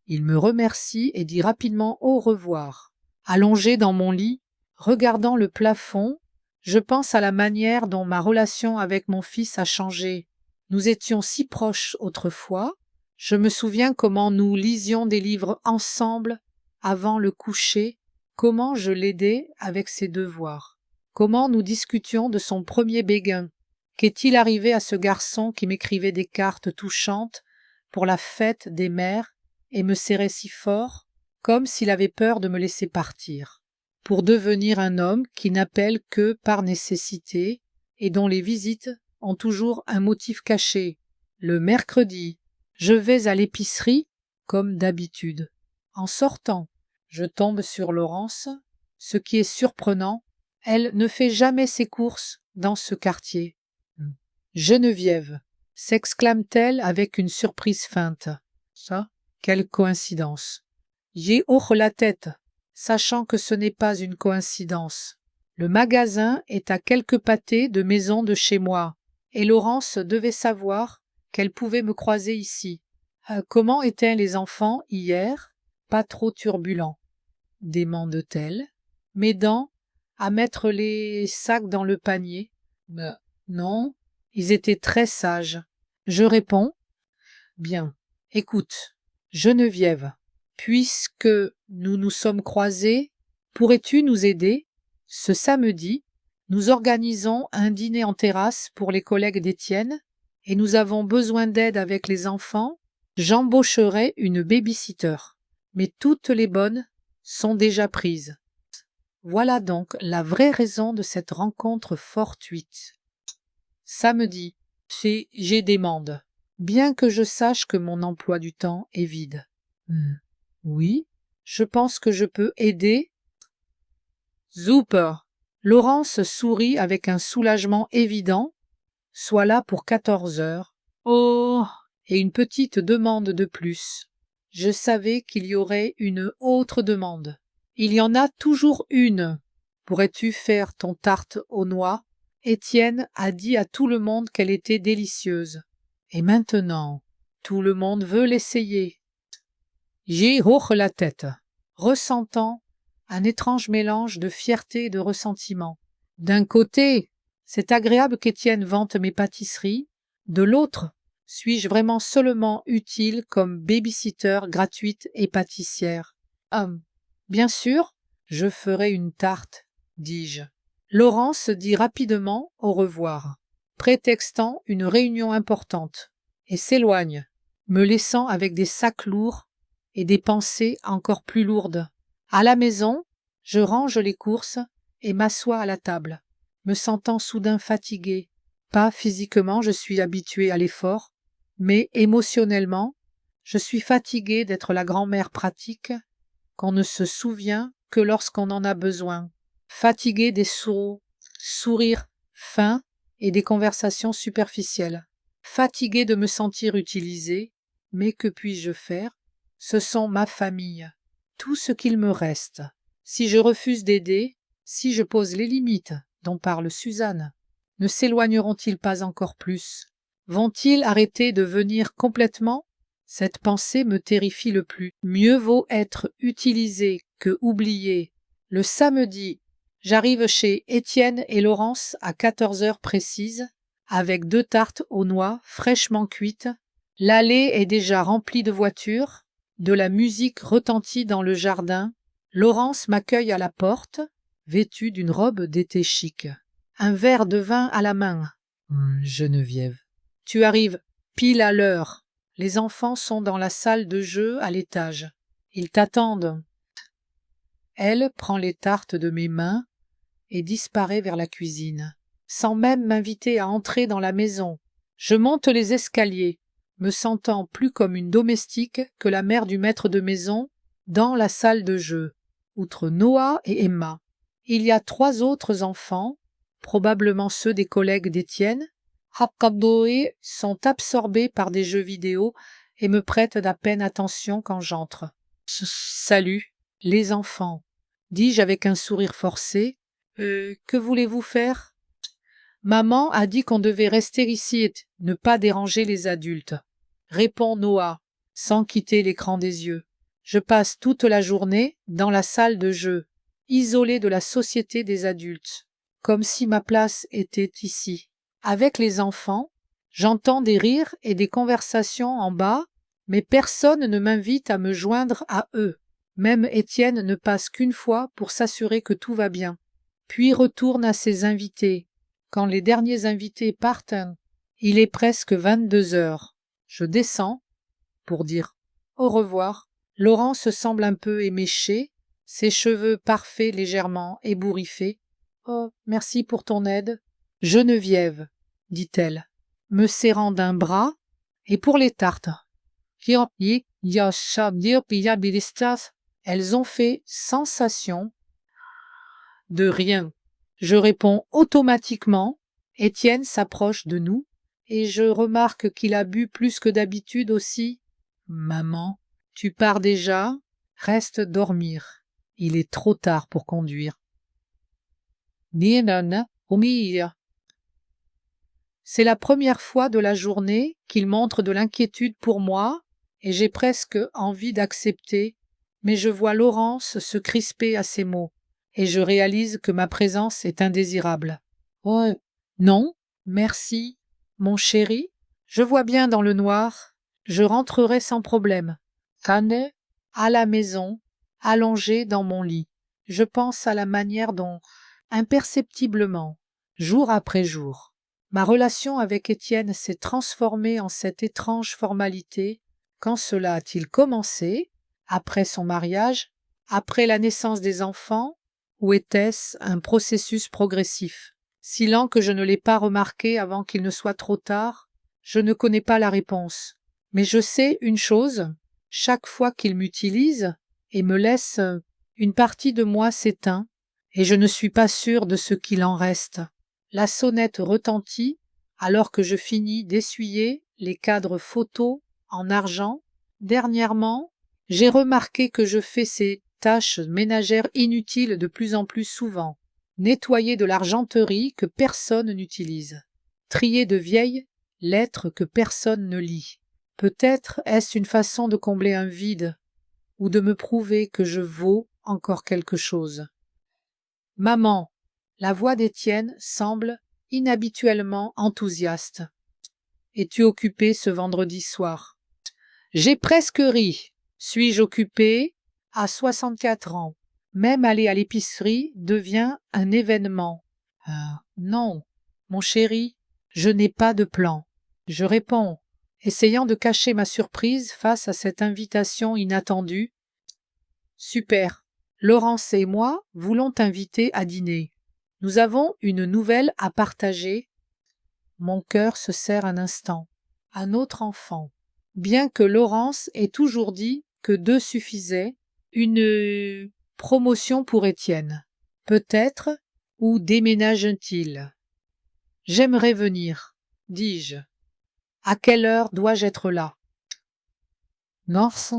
Il me remercie et dit rapidement au revoir. Allongé dans mon lit, regardant le plafond, je pense à la manière dont ma relation avec mon fils a changé. Nous étions si proches autrefois. Je me souviens comment nous lisions des livres ensemble avant le coucher, comment je l'aidais avec ses devoirs, comment nous discutions de son premier béguin. Qu'est-il arrivé à ce garçon qui m'écrivait des cartes touchantes pour la fête des mères et me serrait si fort, comme s'il avait peur de me laisser partir, pour devenir un homme qui n'appelle que par nécessité et dont les visites ont toujours un motif caché. Le mercredi, je vais à l'épicerie comme d'habitude. En sortant, je tombe sur Laurence. Ce qui est surprenant, elle ne fait jamais ses courses dans ce quartier. « Geneviève !» s'exclame-t-elle avec une surprise feinte. Ça, quelle coïncidence. J'y hoche la tête, sachant que ce n'est pas une coïncidence. Le magasin est à quelques pâtés de maison de chez moi, et Laurence devait savoir qu'elle pouvait me croiser ici. Comment étaient les enfants hier? Pas trop turbulents, demande-t-elle, m'aidant à mettre les sacs dans le panier. Non, ils étaient très sages. Je réponds, bien, écoute, Geneviève, puisque nous nous sommes croisés, pourrais-tu nous aider? Ce samedi, nous organisons un dîner en terrasse pour les collègues d'Étienne et nous avons besoin d'aide avec les enfants. J'embaucherai une baby-sitter, mais toutes les bonnes sont déjà prises. Voilà donc la vraie raison de cette rencontre fortuite. Samedi, j'ai des demandes, bien que je sache que mon emploi du temps est vide. Oui, je pense que je peux aider. Super. Laurence sourit avec un soulagement évident. Sois là pour 14 heures. Oh, et une petite demande de plus. Je savais qu'il y aurait une autre demande. Il y en a toujours une. Pourrais-tu faire ton tarte aux noix? Étienne a dit à tout le monde qu'elle était délicieuse. Et maintenant, tout le monde veut l'essayer. J'y hoche la tête, ressentant un étrange mélange de fierté et de ressentiment. D'un côté, c'est agréable qu'Étienne vante mes pâtisseries. De l'autre, suis-je vraiment seulement utile comme baby-sitter gratuite et pâtissière? Bien sûr, je ferai une tarte, dis-je. Laurence dit rapidement au revoir, prétextant une réunion importante, et s'éloigne, me laissant avec des sacs lourds et des pensées encore plus lourdes. À la maison, je range les courses et m'assois à la table, me sentant soudain fatiguée. Pas physiquement, je suis habituée à l'effort, mais émotionnellement, je suis fatiguée d'être la grand-mère pratique qu'on ne se souvient que lorsqu'on en a besoin, fatiguée des sourires fins et des conversations superficielles, fatiguée de me sentir utilisée, mais que puis-je faire? Ce sont ma famille, tout ce qu'il me reste. Si je refuse d'aider, si je pose les limites dont parle Suzanne, ne s'éloigneront-ils pas encore plus? Vont-ils arrêter de venir complètement? Cette pensée me terrifie le plus. Mieux vaut être utilisé que oublié. Le samedi, j'arrive chez Étienne et Laurence à 14 heures précises, avec 2 tartes aux noix fraîchement cuites. L'allée est déjà remplie de voitures. De la musique retentit dans le jardin. Laurence m'accueille à la porte, vêtue d'une robe d'été chic. Un verre de vin à la main. Geneviève, tu arrives pile à l'heure. Les enfants sont dans la salle de jeu à l'étage. Ils t'attendent. Elle prend les tartes de mes mains et disparaît vers la cuisine, sans même m'inviter à entrer dans la maison. Je monte les escaliers, me sentant plus comme une domestique que la mère du maître de maison dans la salle de jeu. Outre Noah et Emma, il y a 3 autres enfants, probablement ceux des collègues d'Étienne, Hakkadoe sont absorbés par des jeux vidéo et me prêtent à peine attention quand j'entre. Salut, les enfants, dis-je avec un sourire forcé. Que voulez-vous faire? Maman a dit qu'on devait rester ici et ne pas déranger les adultes, répond Noah, sans quitter l'écran des yeux. Je passe toute la journée dans la salle de jeu, isolée de la société des adultes, comme si ma place était ici. Avec les enfants, j'entends des rires et des conversations en bas, mais personne ne m'invite à me joindre à eux. Même Étienne ne passe qu'une fois pour s'assurer que tout va bien, puis retourne à ses invités. Quand les derniers invités partent, il est presque 22 heures. Je descends pour dire au revoir. Laurent se semble un peu éméché, ses cheveux parfaits légèrement ébouriffés. « Oh, merci pour ton aide. Geneviève, dit-elle, me serrant d'un bras, et pour les tartes. Elles ont fait sensation. De rien. Je réponds automatiquement. Étienne s'approche de nous, et je remarque qu'il a bu plus que d'habitude aussi. Maman, tu pars déjà? Reste dormir. Il est trop tard pour conduire. C'est la première fois de la journée qu'il montre de l'inquiétude pour moi, et j'ai presque envie d'accepter, mais je vois Laurence se crisper à ces mots, et je réalise que ma présence est indésirable. Oh, non, merci, mon chéri, je vois bien dans le noir, je rentrerai sans problème. Kane, à la maison, allongé dans mon lit. Je pense à la manière dont, imperceptiblement, jour après jour, ma relation avec Étienne s'est transformée en cette étrange formalité. Quand cela a-t-il commencé? Après son mariage? Après la naissance des enfants? Ou était-ce un processus progressif? Si lent que je ne l'ai pas remarqué avant qu'il ne soit trop tard, je ne connais pas la réponse. Mais je sais une chose, chaque fois qu'il m'utilise et me laisse, une partie de moi s'éteint, et je ne suis pas sûre de ce qu'il en reste. La sonnette retentit alors que je finis d'essuyer les cadres photos en argent. Dernièrement, j'ai remarqué que je fais ces tâches ménagères inutiles de plus en plus souvent. Nettoyer de l'argenterie que personne n'utilise. Trier de vieilles lettres que personne ne lit. Peut-être est-ce une façon de combler un vide ou de me prouver que je vaux encore quelque chose. Maman, la voix d'Étienne semble inhabituellement enthousiaste. Es-tu occupée ce vendredi soir? J'ai presque ri. Suis-je occupée? À 64 ans. Même aller à l'épicerie devient un événement. Non, mon chéri, je n'ai pas de plan. Je réponds, essayant de cacher ma surprise face à cette invitation inattendue. Super. Laurence et moi voulons t'inviter à dîner. Nous avons une nouvelle à partager. Mon cœur se serre un instant. Un autre enfant. Bien que Laurence ait toujours dit que 2 suffisaient, une promotion pour Étienne. Peut-être, où déménage-t-il? J'aimerais venir, dis-je. À quelle heure dois-je être là? 9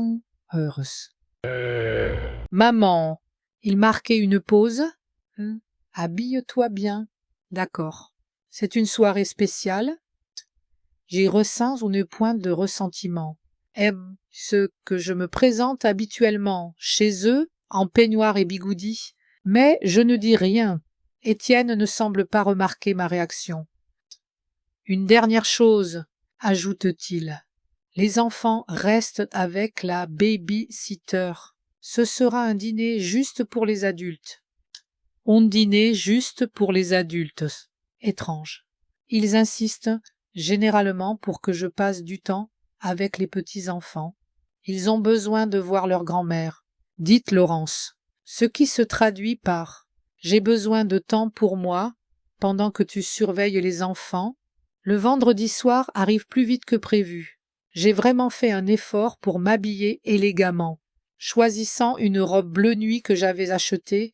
heures. Maman, il marquait une pause. Habille-toi bien. D'accord. C'est une soirée spéciale. J'y ressens une pointe de ressentiment. Ce que je me présente habituellement chez eux, en peignoir et bigoudi, mais je ne dis rien. Étienne ne semble pas remarquer ma réaction. Une dernière chose, ajoute-t-il. Les enfants restent avec la baby-sitter. Ce sera un dîner juste pour les adultes. Un dîner juste pour les adultes. Étrange. Ils insistent généralement pour que je passe du temps avec les petits-enfants. Ils ont besoin de voir leur grand-mère. Dites Laurence, ce qui se traduit par « j'ai besoin de temps pour moi pendant que tu surveilles les enfants ». Le vendredi soir arrive plus vite que prévu. J'ai vraiment fait un effort pour m'habiller élégamment, choisissant une robe bleu nuit que j'avais achetée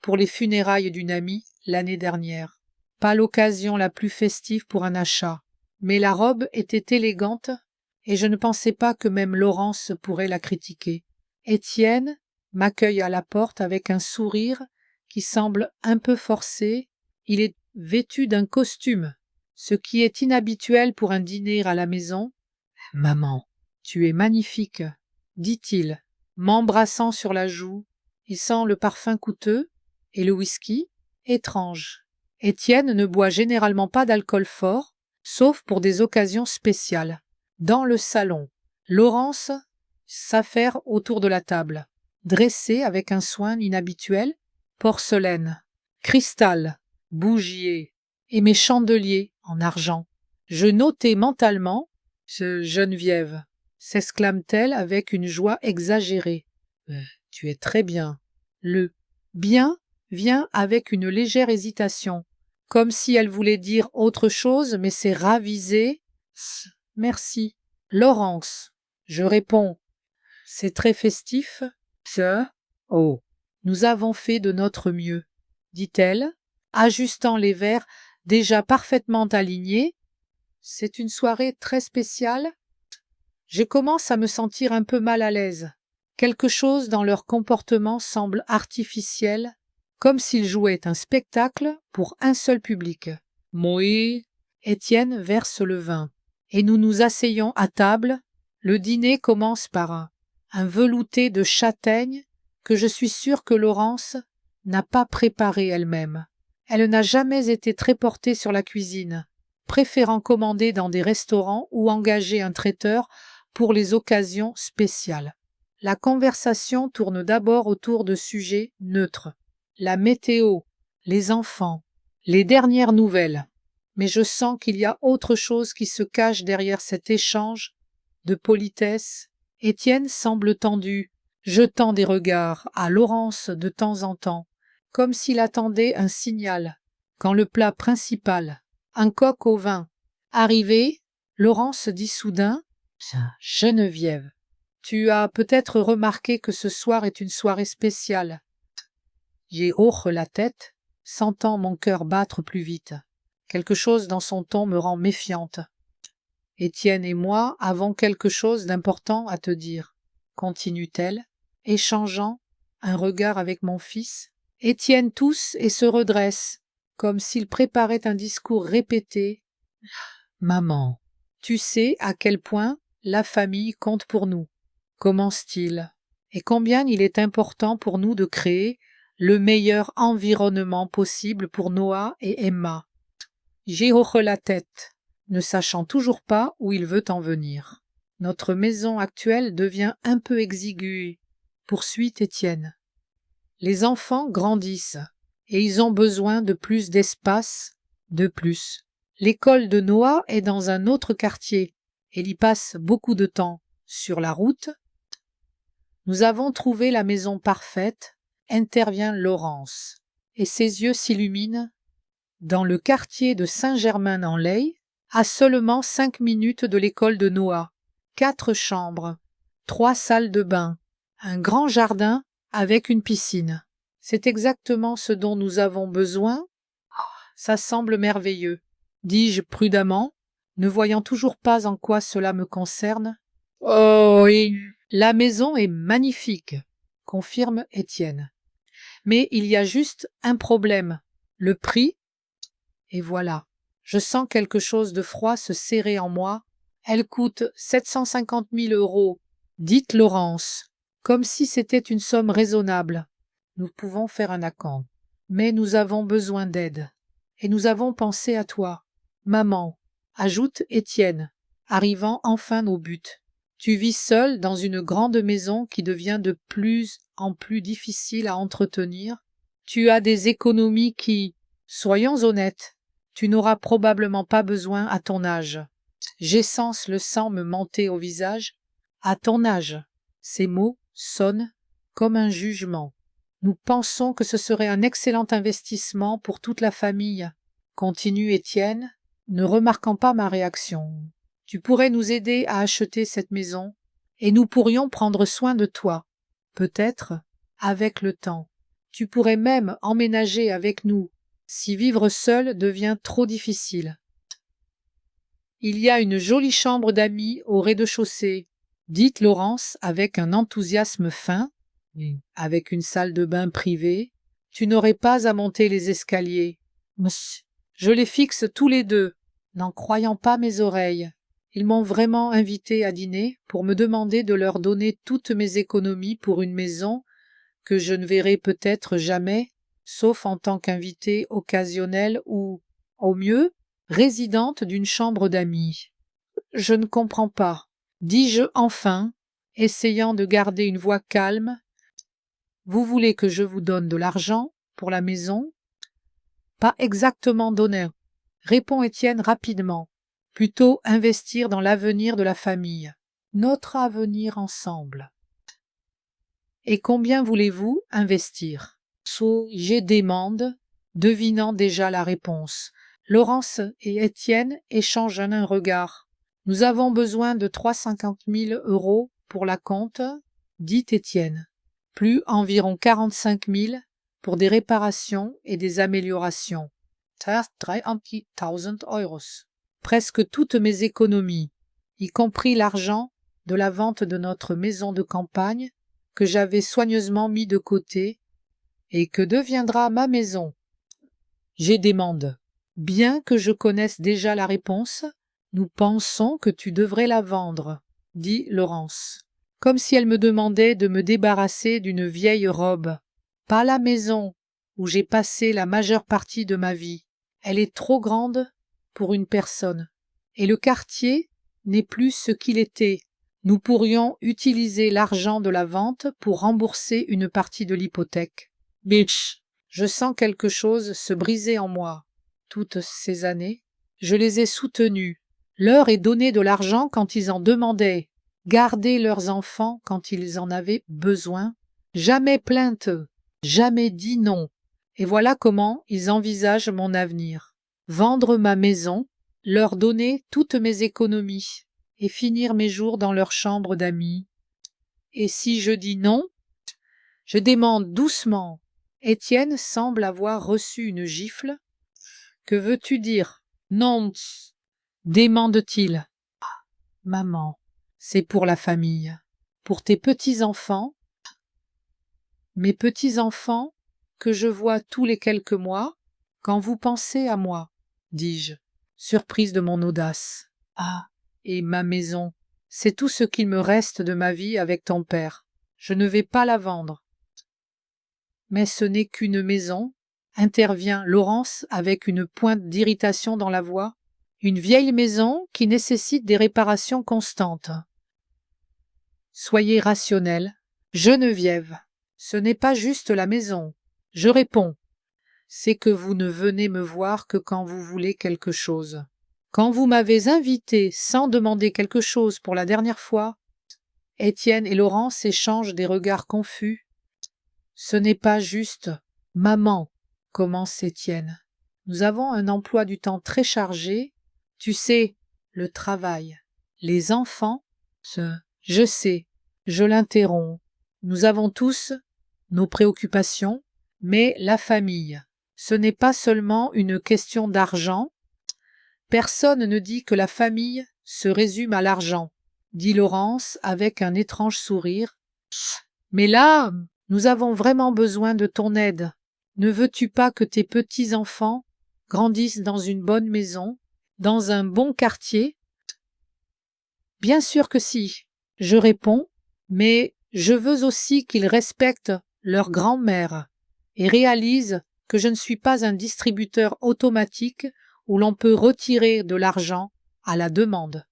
pour les funérailles d'une amie l'année dernière. Pas l'occasion la plus festive pour un achat, mais la robe était élégante et je ne pensais pas que même Laurence pourrait la critiquer. Étienne m'accueille à la porte avec un sourire qui semble un peu forcé. Il est vêtu d'un costume, ce qui est inhabituel pour un dîner à la maison. « Maman, tu es magnifique, » dit-il, m'embrassant sur la joue. Il sent le parfum coûteux et le whisky étrange. Étienne ne boit généralement pas d'alcool fort, sauf pour des occasions spéciales. Dans le salon, Laurence s'affaire autour de la table, dressée avec un soin inhabituel, porcelaine, cristal, bougies et mes chandeliers en argent. Je notais mentalement « Ce Geneviève », s'exclame-t-elle avec une joie exagérée. « Tu es très bien. » Le « bien » vient avec une légère hésitation, comme si elle voulait dire autre chose, mais s'est ravisée. « Merci. »« Laurence. » Je réponds. « C'est très festif. »« Oh. »« Nous avons fait de notre mieux, » dit-elle, ajustant les verres déjà parfaitement alignés. « C'est une soirée très spéciale. » Je commence à me sentir un peu mal à l'aise. Quelque chose dans leur comportement semble artificiel, comme s'ils jouaient un spectacle pour un seul public. « Oui. » Étienne verse le vin, et nous nous asseyons à table. Le dîner commence par un velouté de châtaigne que je suis sûre que Laurence n'a pas préparé elle-même. Elle n'a jamais été très portée sur la cuisine, préférant commander dans des restaurants ou engager un traiteur pour les occasions spéciales. La conversation tourne d'abord autour de sujets neutres. La météo, les enfants, les dernières nouvelles. Mais je sens qu'il y a autre chose qui se cache derrière cet échange de politesse. Étienne semble tendu, jetant des regards à Laurence de temps en temps, comme s'il attendait un signal, quand le plat principal, un coq au vin, arrivé, Laurence dit soudain « Geneviève, tu as peut-être remarqué que ce soir est une soirée spéciale. » J'y hoche la tête, sentant mon cœur battre plus vite. Quelque chose dans son ton me rend méfiante. « Étienne et moi avons quelque chose d'important à te dire, » continue-t-elle, échangeant un regard avec mon fils. Étienne tousse et se redresse, comme s'il préparait un discours répété. « Maman, tu sais à quel point la famille compte pour nous, » commence-t-il, et combien il est important pour nous de créer le meilleur environnement possible pour Noah et Emma. J'y hoche la tête, ne sachant toujours pas où il veut en venir. Notre maison actuelle devient un peu exiguë, poursuit Étienne. Les enfants grandissent et ils ont besoin de plus d'espace, de plus. L'école de Noah est dans un autre quartier et il y passe beaucoup de temps. Sur la route, nous avons trouvé la maison parfaite, intervient Laurence, et ses yeux s'illuminent. Dans le quartier de Saint-Germain-en-Laye, à seulement 5 minutes de l'école de Noah, 4 chambres, 3 salles de bain, un grand jardin avec une piscine. C'est exactement ce dont nous avons besoin. Ça semble merveilleux, dis-je prudemment, ne voyant toujours pas en quoi cela me concerne. Oh, la maison est magnifique, confirme Étienne. Mais il y a juste un problème, le prix. Et voilà, je sens quelque chose de froid se serrer en moi. Elle coûte 750 000 €, dit Laurence, comme si c'était une somme raisonnable. Nous pouvons faire un acompte, mais nous avons besoin d'aide. Et nous avons pensé à toi, maman, ajoute Étienne, arrivant enfin au but. Tu vis seule dans une grande maison qui devient de plus en plus difficile à entretenir. Tu as des économies qui, soyons honnêtes, tu n'auras probablement pas besoin à ton âge. J'essence le sang me monter au visage. À ton âge, ces mots sonnent comme un jugement. Nous pensons que ce serait un excellent investissement pour toute la famille, continue Étienne, ne remarquant pas ma réaction. Tu pourrais nous aider à acheter cette maison et nous pourrions prendre soin de toi. Peut-être, avec le temps, tu pourrais même emménager avec nous si vivre seul devient trop difficile. Il y a une jolie chambre d'amis au rez-de-chaussée, dit Laurence avec un enthousiasme fin, avec une salle de bain privée. Tu n'aurais pas à monter les escaliers. Je les fixe tous les deux, n'en croyant pas mes oreilles. Ils m'ont vraiment invité à dîner pour me demander de leur donner toutes mes économies pour une maison que je ne verrai peut-être jamais, sauf en tant qu'invité occasionnel ou, au mieux, résidente d'une chambre d'amis. Je ne comprends pas, dis-je enfin, essayant de garder une voix calme. Vous voulez que je vous donne de l'argent pour la maison? Pas exactement donner, répond Étienne rapidement. Plutôt investir dans l'avenir de la famille, notre avenir ensemble. Et combien voulez-vous investir? Je demande, devinant déjà la réponse. Laurence et Étienne échangent un regard. Nous avons besoin de 350 000 € pour la compte, dit Étienne, plus environ 45 000 pour des réparations et des améliorations. 300.000 €. Presque toutes mes économies, y compris l'argent de la vente de notre maison de campagne que j'avais soigneusement mis de côté et que deviendra ma maison. Je demande. Bien que je connaisse déjà la réponse, nous pensons que tu devrais la vendre, dit Laurence, comme si elle me demandait de me débarrasser d'une vieille robe. Pas la maison où j'ai passé la majeure partie de ma vie. Elle est trop grande pour une personne. Et le quartier n'est plus ce qu'il était. Nous pourrions utiliser l'argent de la vente pour rembourser une partie de l'hypothèque. Bitch, je sens quelque chose se briser en moi. Toutes ces années, je les ai soutenus. Leur ai donné de l'argent quand ils en demandaient, gardé leurs enfants quand ils en avaient besoin, jamais plainte, jamais dit non. Et voilà comment ils envisagent mon avenir. Vendre ma maison, leur donner toutes mes économies et finir mes jours dans leur chambre d'amis. Et si je dis non, je demande doucement. Étienne semble avoir reçu une gifle. Que veux-tu dire? Non, demande-t-il. Maman, c'est pour la famille, pour tes petits-enfants. Mes petits-enfants, que je vois tous les quelques mois, quand vous pensez à moi, dis-je, surprise de mon audace. Ah, et ma maison, c'est tout ce qu'il me reste de ma vie avec ton père. Je ne vais pas la vendre. Mais ce n'est qu'une maison, intervient Laurence avec une pointe d'irritation dans la voix. Une vieille maison qui nécessite des réparations constantes. Soyez rationnelle. Geneviève, ce n'est pas juste la maison. Je réponds. C'est que vous ne venez me voir que quand vous voulez quelque chose. Quand vous m'avez invité sans demander quelque chose pour la dernière fois, Étienne et Laurence échangent des regards confus. Ce n'est pas juste. Maman, commence Étienne. Nous avons un emploi du temps très chargé. Tu sais, le travail, les enfants, je sais, je l'interromps. Nous avons tous nos préoccupations, mais la famille, ce n'est pas seulement une question d'argent. Personne ne dit que la famille se résume à l'argent, dit Laurence avec un étrange sourire. Mais là, nous avons vraiment besoin de ton aide. Ne veux-tu pas que tes petits-enfants grandissent dans une bonne maison, dans un bon quartier? Bien sûr que si, je réponds, mais je veux aussi qu'ils respectent leur grand-mère et réalisent que je ne suis pas un distributeur automatique où l'on peut retirer de l'argent à la demande.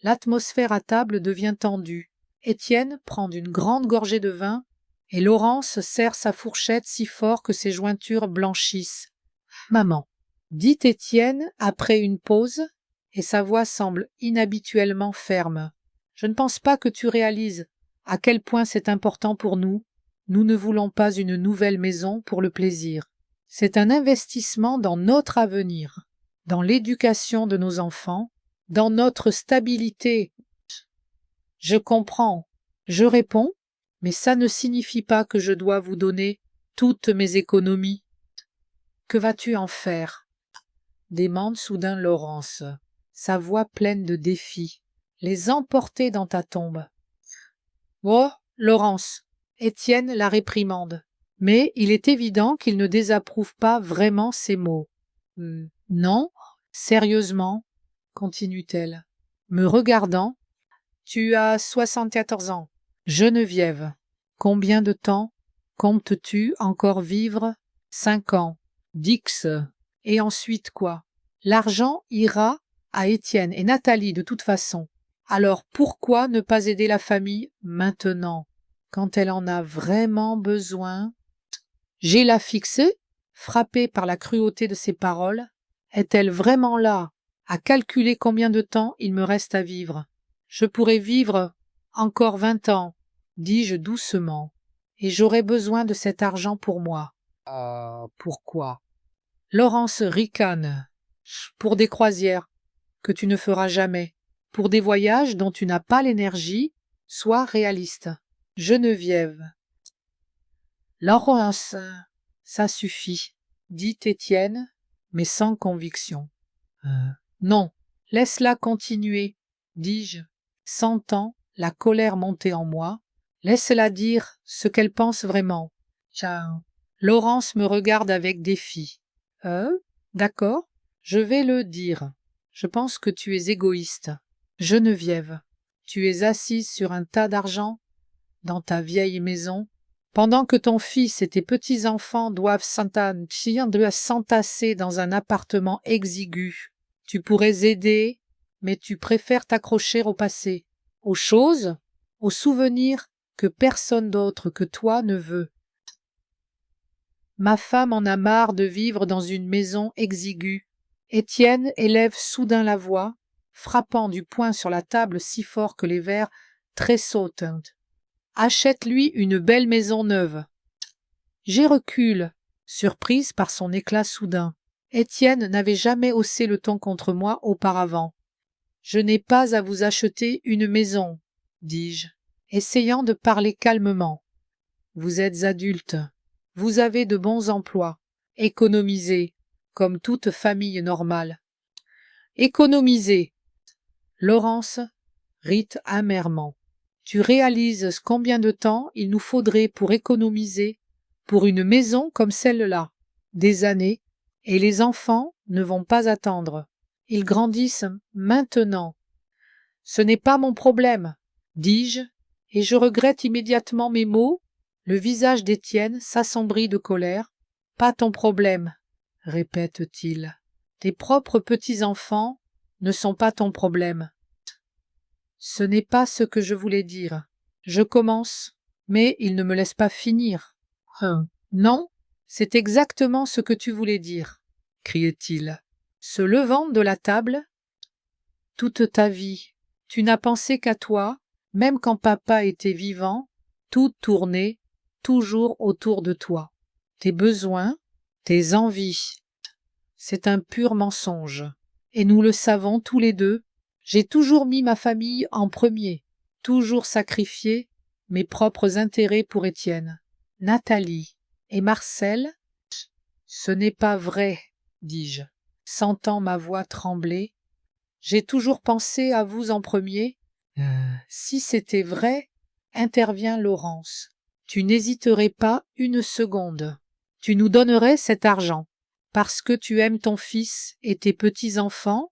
L'atmosphère à table devient tendue. Étienne prend une grande gorgée de vin et Laurence serre sa fourchette si fort que ses jointures blanchissent. « Maman, dit Étienne après une pause, et sa voix semble inhabituellement ferme. Je ne pense pas que tu réalises à quel point c'est important pour nous. Nous ne voulons pas une nouvelle maison pour le plaisir. C'est un investissement dans notre avenir, dans l'éducation de nos enfants, dans notre stabilité. Je comprends, je réponds, mais ça ne signifie pas que je dois vous donner toutes mes économies. Que vas-tu en faire? Demande soudain Laurence, sa voix pleine de défi. Les emporter dans ta tombe. Oh, Laurence, Étienne la réprimande. Mais il est évident qu'il ne désapprouve pas vraiment ces mots. Non, sérieusement, continue-t-elle, me regardant. Tu as 74 ans. Geneviève, combien de temps comptes-tu encore vivre? 5 ans. Dix. Et ensuite quoi? L'argent ira à Étienne et Nathalie de toute façon. Alors pourquoi ne pas aider la famille maintenant, quand elle en a vraiment besoin? J'ai la fixée, frappée par la cruauté de ses paroles. Est-elle vraiment là, à calculer combien de temps il me reste à vivre? Je pourrais vivre encore 20 ans, dis-je doucement, et j'aurais besoin de cet argent pour moi. Pourquoi? Laurence ricane. Pour des croisières que tu ne feras jamais, pour des voyages dont tu n'as pas l'énergie, sois réaliste. Geneviève. Laurence, ça suffit, dit Étienne, mais sans conviction. Non, laisse-la continuer, dis-je, sentant la colère monter en moi. Laisse-la dire ce qu'elle pense vraiment. Tiens, Laurence me regarde avec défi. D'accord, je vais le dire. Je pense que tu es égoïste. Geneviève, tu es assise sur un tas d'argent dans ta vieille maison, pendant que ton fils et tes petits-enfants doivent s'entasser dans un appartement exigu. Tu pourrais aider, mais tu préfères t'accrocher au passé, aux choses, aux souvenirs que personne d'autre que toi ne veut. Ma femme en a marre de vivre dans une maison exiguë. Étienne élève soudain la voix, frappant du poing sur la table si fort que les verres tressautent. Achète-lui une belle maison neuve. J'y recule, surprise par son éclat soudain. Étienne n'avait jamais haussé le ton contre moi auparavant. Je n'ai pas à vous acheter une maison, dis-je, essayant de parler calmement. Vous êtes adulte. Vous avez de bons emplois. Économisez, comme toute famille normale. Économisez. Laurence rit amèrement. Tu réalises combien de temps il nous faudrait pour économiser pour une maison comme celle-là? Des années, et les enfants ne vont pas attendre. Ils grandissent maintenant. Ce n'est pas mon problème, dis-je, et je regrette immédiatement mes mots. Le visage d'Étienne s'assombrit de colère. Pas ton problème, répète-t-il. Tes propres petits-enfants ne sont pas ton problème. Ce n'est pas ce que je voulais dire. Je commence, mais il ne me laisse pas finir. Non, c'est exactement ce que tu voulais dire, criait-il, se levant de la table. Toute ta vie, tu n'as pensé qu'à toi, même quand papa était vivant, tout tournait toujours autour de toi. Tes besoins, tes envies. C'est un pur mensonge, et nous le savons tous les deux. J'ai toujours mis ma famille en premier, toujours sacrifié mes propres intérêts pour Étienne. Nathalie et Marcel, ce n'est pas vrai, dis-je, sentant ma voix trembler. J'ai toujours pensé à vous en premier. Si c'était vrai, intervient Laurence, tu n'hésiterais pas une seconde. Tu nous donnerais cet argent, parce que tu aimes ton fils et tes petits-enfants.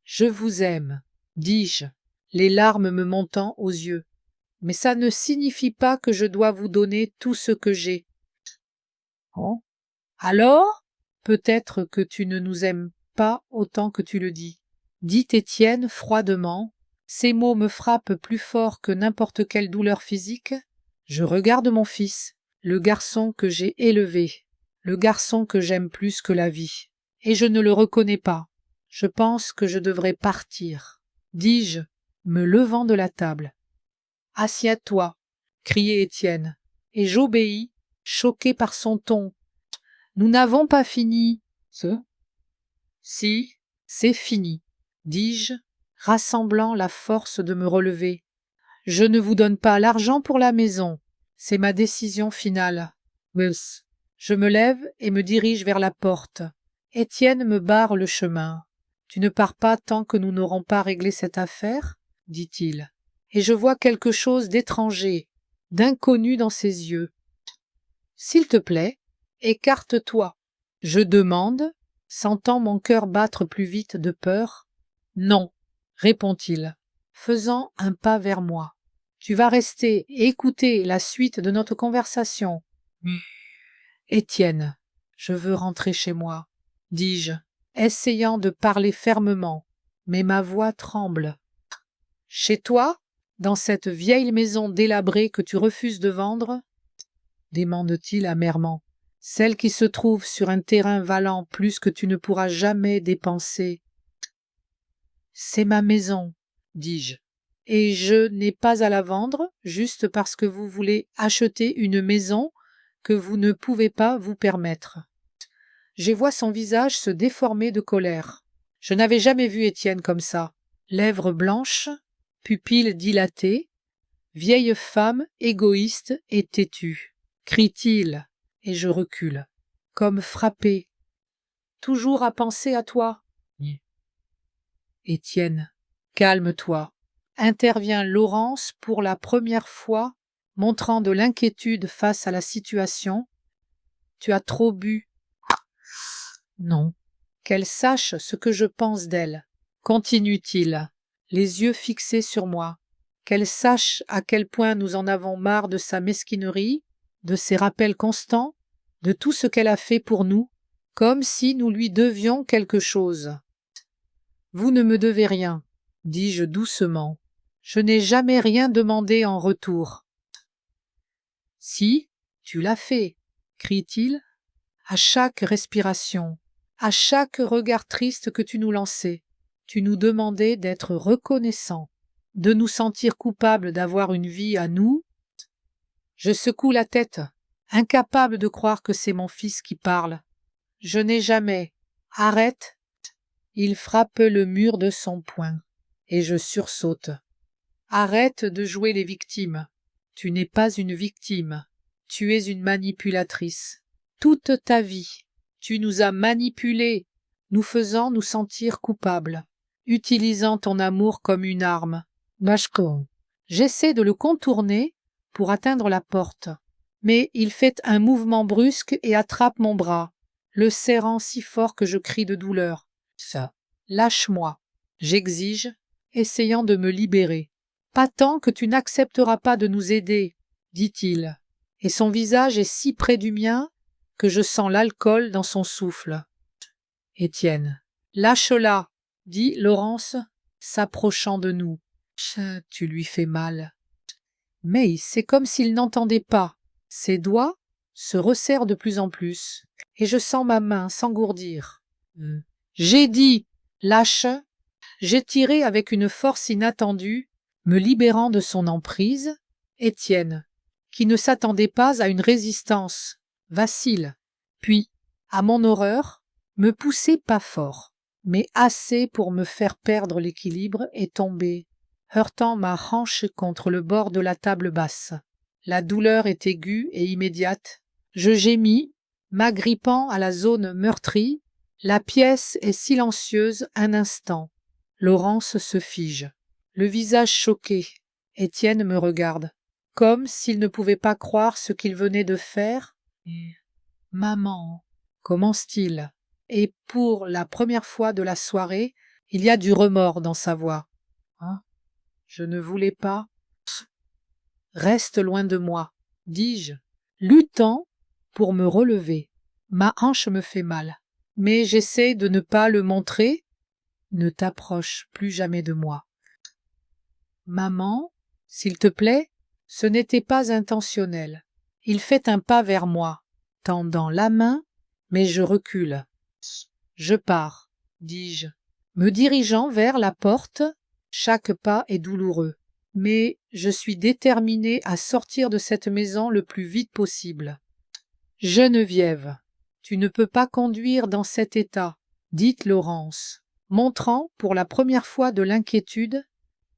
Je vous aime, dis-je, les larmes me montant aux yeux. Mais ça ne signifie pas que je dois vous donner tout ce que j'ai. Oh. Alors, peut-être que tu ne nous aimes pas autant que tu le dis, dit Étienne froidement. Ces mots me frappent plus fort que n'importe quelle douleur physique. Je regarde mon fils, le garçon que j'ai élevé, le garçon que j'aime plus que la vie, et je ne le reconnais pas. Je pense que je devrais partir, dis-je, me levant de la table. Assieds-toi, criait Étienne, et j'obéis, choqué par son ton. Nous n'avons pas fini. Si, c'est fini, dis-je, rassemblant la force de me relever. Je ne vous donne pas l'argent pour la maison, c'est ma décision finale. Je me lève et me dirige vers la porte. Étienne me barre le chemin. Tu ne pars pas tant que nous n'aurons pas réglé cette affaire, dit-il. Et je vois quelque chose d'étranger, d'inconnu dans ses yeux. S'il te plaît, écarte-toi. Je demande, sentant mon cœur battre plus vite de peur. Non, répond-il, faisant un pas vers moi. Tu vas rester et écouter la suite de notre conversation. Étienne, je veux rentrer chez moi, dis-je, essayant de parler fermement, mais ma voix tremble. Chez toi, dans cette vieille maison délabrée que tu refuses de vendre, demande-t-il amèrement, celle qui se trouve sur un terrain valant plus que tu ne pourras jamais dépenser. C'est ma maison, dis-je, et je n'ai pas à la vendre juste parce que vous voulez acheter une maison que vous ne pouvez pas vous permettre. Je vois son visage se déformer de colère. Je n'avais jamais vu Étienne comme ça. Lèvres blanches, pupilles dilatées, vieille femme égoïste et têtue. Crie-t-il, et je recule, comme frappé. Toujours à penser à toi. Étienne, calme-toi. Intervient Laurence pour la première fois, montrant de l'inquiétude face à la situation. Tu as trop bu. Non. Qu'elle sache ce que je pense d'elle, continue-t-il, les yeux fixés sur moi. Qu'elle sache à quel point nous en avons marre de sa mesquinerie, de ses rappels constants, de tout ce qu'elle a fait pour nous, comme si nous lui devions quelque chose. Vous ne me devez rien, dis-je doucement. Je n'ai jamais rien demandé en retour. Si, tu l'as fait, crie-t-il, à chaque respiration, à chaque regard triste que tu nous lançais. Tu nous demandais d'être reconnaissants, de nous sentir coupables d'avoir une vie à nous. Je secoue la tête, incapable de croire que c'est mon fils qui parle. Je n'ai jamais. Arrête. Il frappe le mur de son poing, et je sursaute. Arrête de jouer les victimes. Tu n'es pas une victime. Tu es une manipulatrice. Toute ta vie, tu nous as manipulés, nous faisant nous sentir coupables, utilisant ton amour comme une arme. Bashko. J'essaie de le contourner pour atteindre la porte, mais il fait un mouvement brusque et attrape mon bras, le serrant si fort que je crie de douleur. Ça. Lâche-moi, j'exige, essayant de me libérer. Pas tant que tu n'accepteras pas de nous aider, dit-il, et son visage est si près du mien que je sens l'alcool dans son souffle. Étienne. Lâche-la, dit Laurence, s'approchant de nous. Tu lui fais mal. Mais c'est comme s'il n'entendait pas. Ses doigts se resserrent de plus en plus, et je sens ma main s'engourdir. J'ai dit, lâche. J'ai tiré avec une force inattendue, me libérant de son emprise. Étienne, qui ne s'attendait pas à une résistance, vacille, puis, à mon horreur, me poussait pas fort, mais assez pour me faire perdre l'équilibre et tomber, heurtant ma hanche contre le bord de la table basse. La douleur est aiguë et immédiate. Je gémis, m'agrippant à la zone meurtrie. La pièce est silencieuse un instant. Laurence se fige, le visage choqué. Étienne me regarde, comme s'il ne pouvait pas croire ce qu'il venait de faire. « Maman » commence-t-il, et pour la première fois de la soirée, il y a du remords dans sa voix. Je ne voulais pas. Reste loin de moi, dis-je, luttant pour me relever. Ma hanche me fait mal, mais j'essaie de ne pas le montrer. Ne t'approche plus jamais de moi. Maman, s'il te plaît, ce n'était pas intentionnel. Il fait un pas vers moi, tendant la main, mais je recule. Je pars, dis-je, me dirigeant vers la porte. Chaque pas est douloureux, mais je suis déterminée à sortir de cette maison le plus vite possible. Geneviève, tu ne peux pas conduire dans cet état, dit Laurence, montrant pour la première fois de l'inquiétude.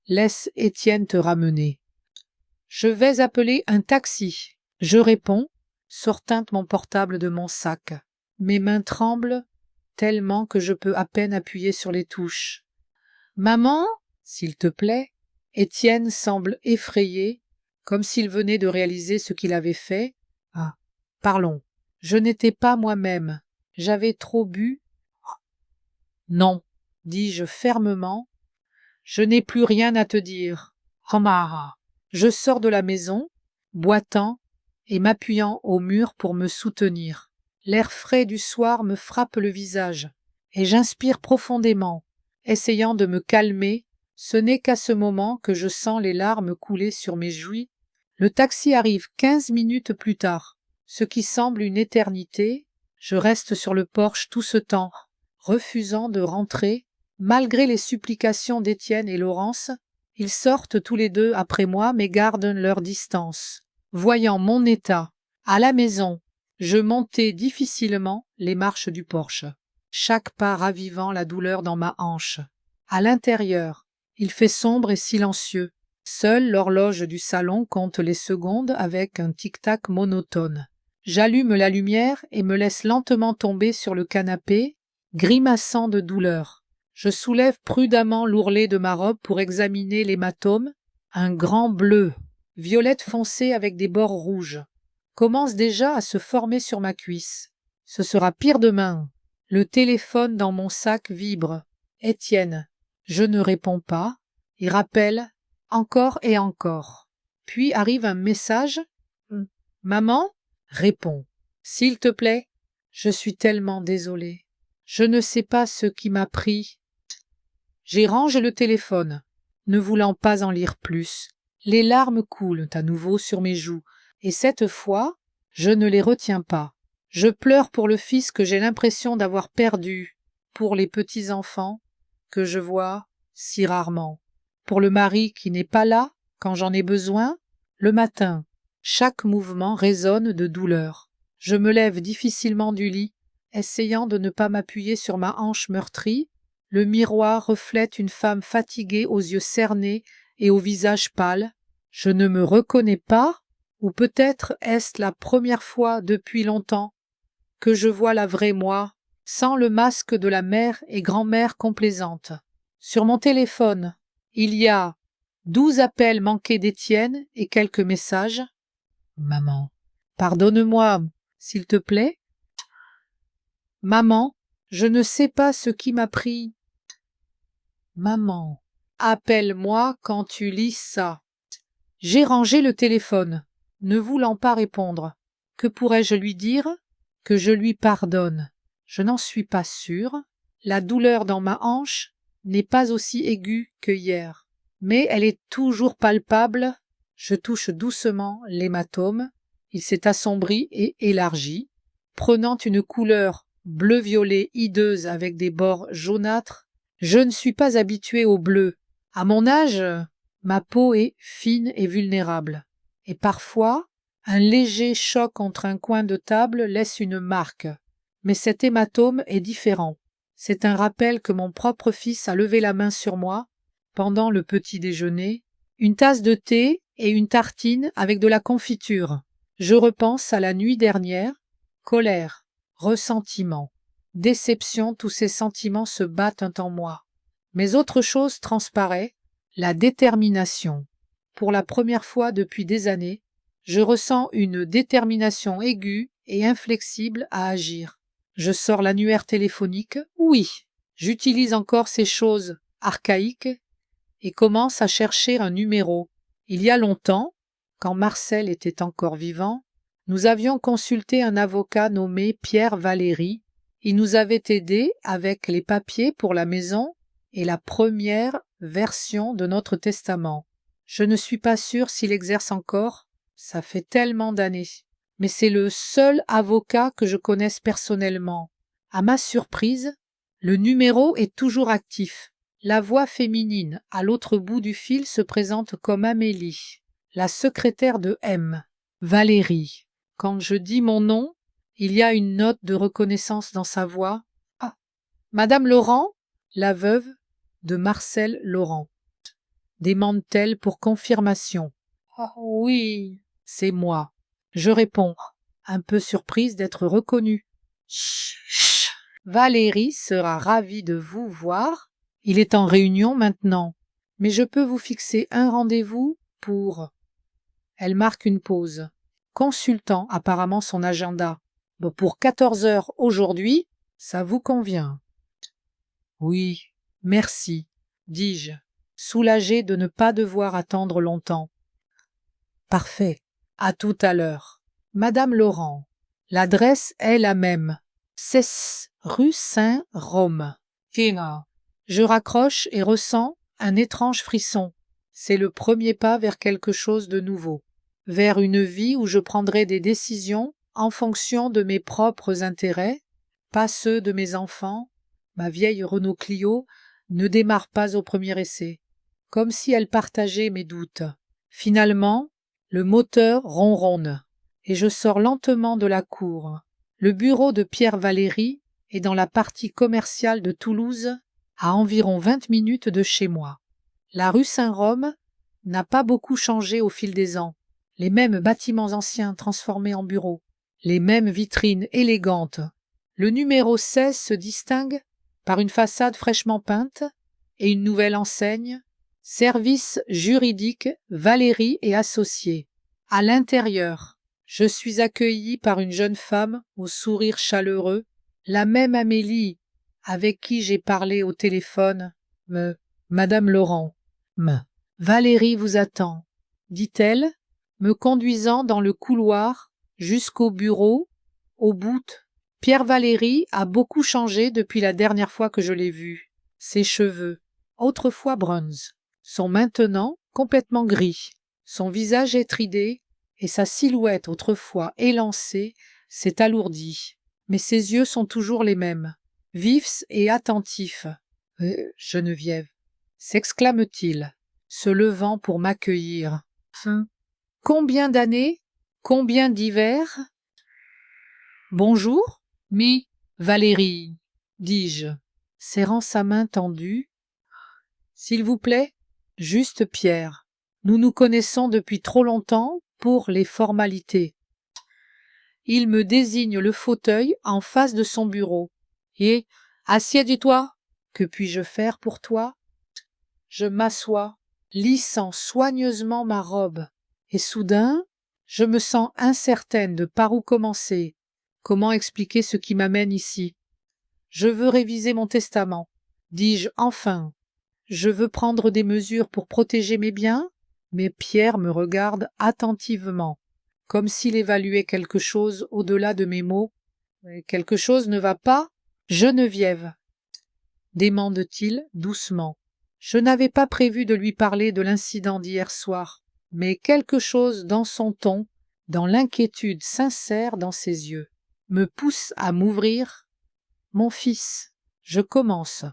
Laisse Étienne te ramener. Je vais appeler un taxi. Je réponds, sortant mon portable de mon sac. Mes mains tremblent tellement que je peux à peine appuyer sur les touches. « Maman, s'il te plaît ?» Étienne semble effrayé, comme s'il venait de réaliser ce qu'il avait fait. « Ah, parlons. Je n'étais pas moi-même. J'avais trop bu. »« Non, » dis-je fermement. « Je n'ai plus rien à te dire. Omar. » Je sors de la maison, boitant et m'appuyant au mur pour me soutenir. L'air frais du soir me frappe le visage, et j'inspire profondément, essayant de me calmer. Ce n'est qu'à ce moment que je sens les larmes couler sur mes joues. Le taxi arrive 15 minutes plus tard, ce qui semble une éternité. Je reste sur le porche tout ce temps, refusant de rentrer, malgré les supplications d'Étienne et Laurence. Ils sortent tous les deux après moi, mais gardent leur distance. Voyant mon état, à la maison, je montais difficilement les marches du porche, chaque pas ravivant la douleur dans ma hanche. À l'intérieur, il fait sombre et silencieux. Seule l'horloge du salon compte les secondes avec un tic-tac monotone. J'allume la lumière et me laisse lentement tomber sur le canapé, grimaçant de douleur. Je soulève prudemment l'ourlet de ma robe pour examiner l'hématome. Un grand bleu, violette foncée avec des bords rouges, commence déjà à se former sur ma cuisse. Ce sera pire demain. Le téléphone dans mon sac vibre. Étienne. Je ne réponds pas. Il rappelle encore et encore. Puis arrive un message. « Maman ?» Réponds. « S'il te plaît. » Je suis tellement désolée. Je ne sais pas ce qui m'a pris. J'ai rangé le téléphone, ne voulant pas en lire plus. Les larmes coulent à nouveau sur mes joues, et cette fois, je ne les retiens pas. Je pleure pour le fils que j'ai l'impression d'avoir perdu, pour les petits-enfants que je vois si rarement, pour le mari qui n'est pas là quand j'en ai besoin. Le matin, chaque mouvement résonne de douleur. Je me lève difficilement du lit, essayant de ne pas m'appuyer sur ma hanche meurtrie. Le miroir reflète une femme fatiguée aux yeux cernés et au visage pâle. Je ne me reconnais pas, ou peut-être est-ce la première fois depuis longtemps que je vois la vraie moi, sans le masque de la mère et grand-mère complaisante. Sur mon téléphone, il y a 12 appels manqués d'Étienne et quelques messages. « Maman, pardonne-moi, s'il te plaît. »« Maman, je ne sais pas ce qui m'a pris. »« Maman, appelle-moi quand tu lis ça. » J'ai rangé le téléphone, ne voulant pas répondre. Que pourrais-je lui dire? Que je lui pardonne. Je n'en suis pas sûre. La douleur dans ma hanche n'est pas aussi aiguë que hier, mais elle est toujours palpable. Je touche doucement l'hématome. Il s'est assombri et élargi, prenant une couleur bleu-violet hideuse avec des bords jaunâtres. Je ne suis pas habituée au bleu. À mon âge, ma peau est fine et vulnérable, et parfois, un léger choc contre un coin de table laisse une marque. Mais cet hématome est différent. C'est un rappel que mon propre fils a levé la main sur moi pendant le petit déjeuner, une tasse de thé et une tartine avec de la confiture. Je repense à la nuit dernière. Colère, ressentiment, déception, tous ces sentiments se battent en moi. Mais autre chose transparaît, la détermination. Pour la première fois depuis des années, je ressens une détermination aiguë et inflexible à agir. Je sors l'annuaire téléphonique, oui, j'utilise encore ces choses archaïques et commence à chercher un numéro. Il y a longtemps, quand Marcel était encore vivant, nous avions consulté un avocat nommé Pierre Valéry. Il nous avait aidés avec les papiers pour la maison et la première version de notre testament. Je ne suis pas sûre s'il exerce encore, ça fait tellement d'années. Mais c'est le seul avocat que je connaisse personnellement. À ma surprise, le numéro est toujours actif. La voix féminine à l'autre bout du fil se présente comme Amélie, la secrétaire de M. Valérie. Quand je dis mon nom, il y a une note de reconnaissance dans sa voix. « Ah, Madame Laurent ?» La veuve de Marcel Laurent. Demande-t-elle pour confirmation. « Ah oui, c'est moi. » Je réponds. un peu surprise d'être reconnue. Chut, chut. Valérie sera ravie de vous voir. Il est en réunion maintenant, mais je peux vous fixer un rendez-vous pour... Elle marque une pause, consultant apparemment son agenda. Bon, pour 14 heures aujourd'hui, ça vous convient? Oui, merci, dis-je, soulagé de ne pas devoir attendre longtemps. Parfait, à tout à l'heure. Madame Laurent, l'adresse est la même. 16 rue Saint-Rome. Tina. Je raccroche et ressens un étrange frisson. C'est le premier pas vers quelque chose de nouveau, vers une vie où je prendrai des décisions en fonction de mes propres intérêts, pas ceux de mes enfants. Ma vieille Renault Clio ne démarre pas au premier essai, comme si elle partageait mes doutes. Finalement, le moteur ronronne, et je sors lentement de la cour. Le bureau de Pierre Valéry est dans la partie commerciale de Toulouse, à environ 20 minutes de chez moi. La rue Saint-Rome n'a pas beaucoup changé au fil des ans. Les mêmes bâtiments anciens transformés en bureaux, les mêmes vitrines élégantes. Le numéro 16 se distingue par une façade fraîchement peinte et une nouvelle enseigne, Service juridique Valéry et associés. À l'intérieur, je suis accueillie par une jeune femme au sourire chaleureux, la même Amélie avec qui j'ai parlé au téléphone. Madame Laurent. Valérie vous attend, dit-elle, me conduisant dans le couloir jusqu'au bureau, au bout. Pierre Valéry a beaucoup changé depuis la dernière fois que je l'ai vu. Ses cheveux, autrefois bruns, sont maintenant complètement gris. Son visage est ridé et sa silhouette autrefois élancée s'est alourdie. Mais ses yeux sont toujours les mêmes, vifs et attentifs. Geneviève, s'exclame-t-il, se levant pour m'accueillir. Combien d'années? Combien d'hivers? Bonjour, Valérie, dis-je, serrant sa main tendue. S'il vous plaît, juste Pierre. Nous nous connaissons depuis trop longtemps pour les formalités. Il me désigne le fauteuil en face de son bureau. Et, assieds-toi, que puis-je faire pour toi? Je m'assois, lissant soigneusement ma robe, et soudain, je me sens incertaine de par où commencer. Comment expliquer ce qui m'amène ici? Je veux réviser mon testament, dis-je enfin. Je veux prendre des mesures pour protéger mes biens, mais Pierre me regarde attentivement, comme s'il évaluait quelque chose au-delà de mes mots. Quelque chose ne va pas? Geneviève, demande-t-il doucement. Je n'avais pas prévu de lui parler de l'incident d'hier soir, mais quelque chose dans son ton, dans l'inquiétude sincère dans ses yeux, me pousse à m'ouvrir. Mon fils, je commence,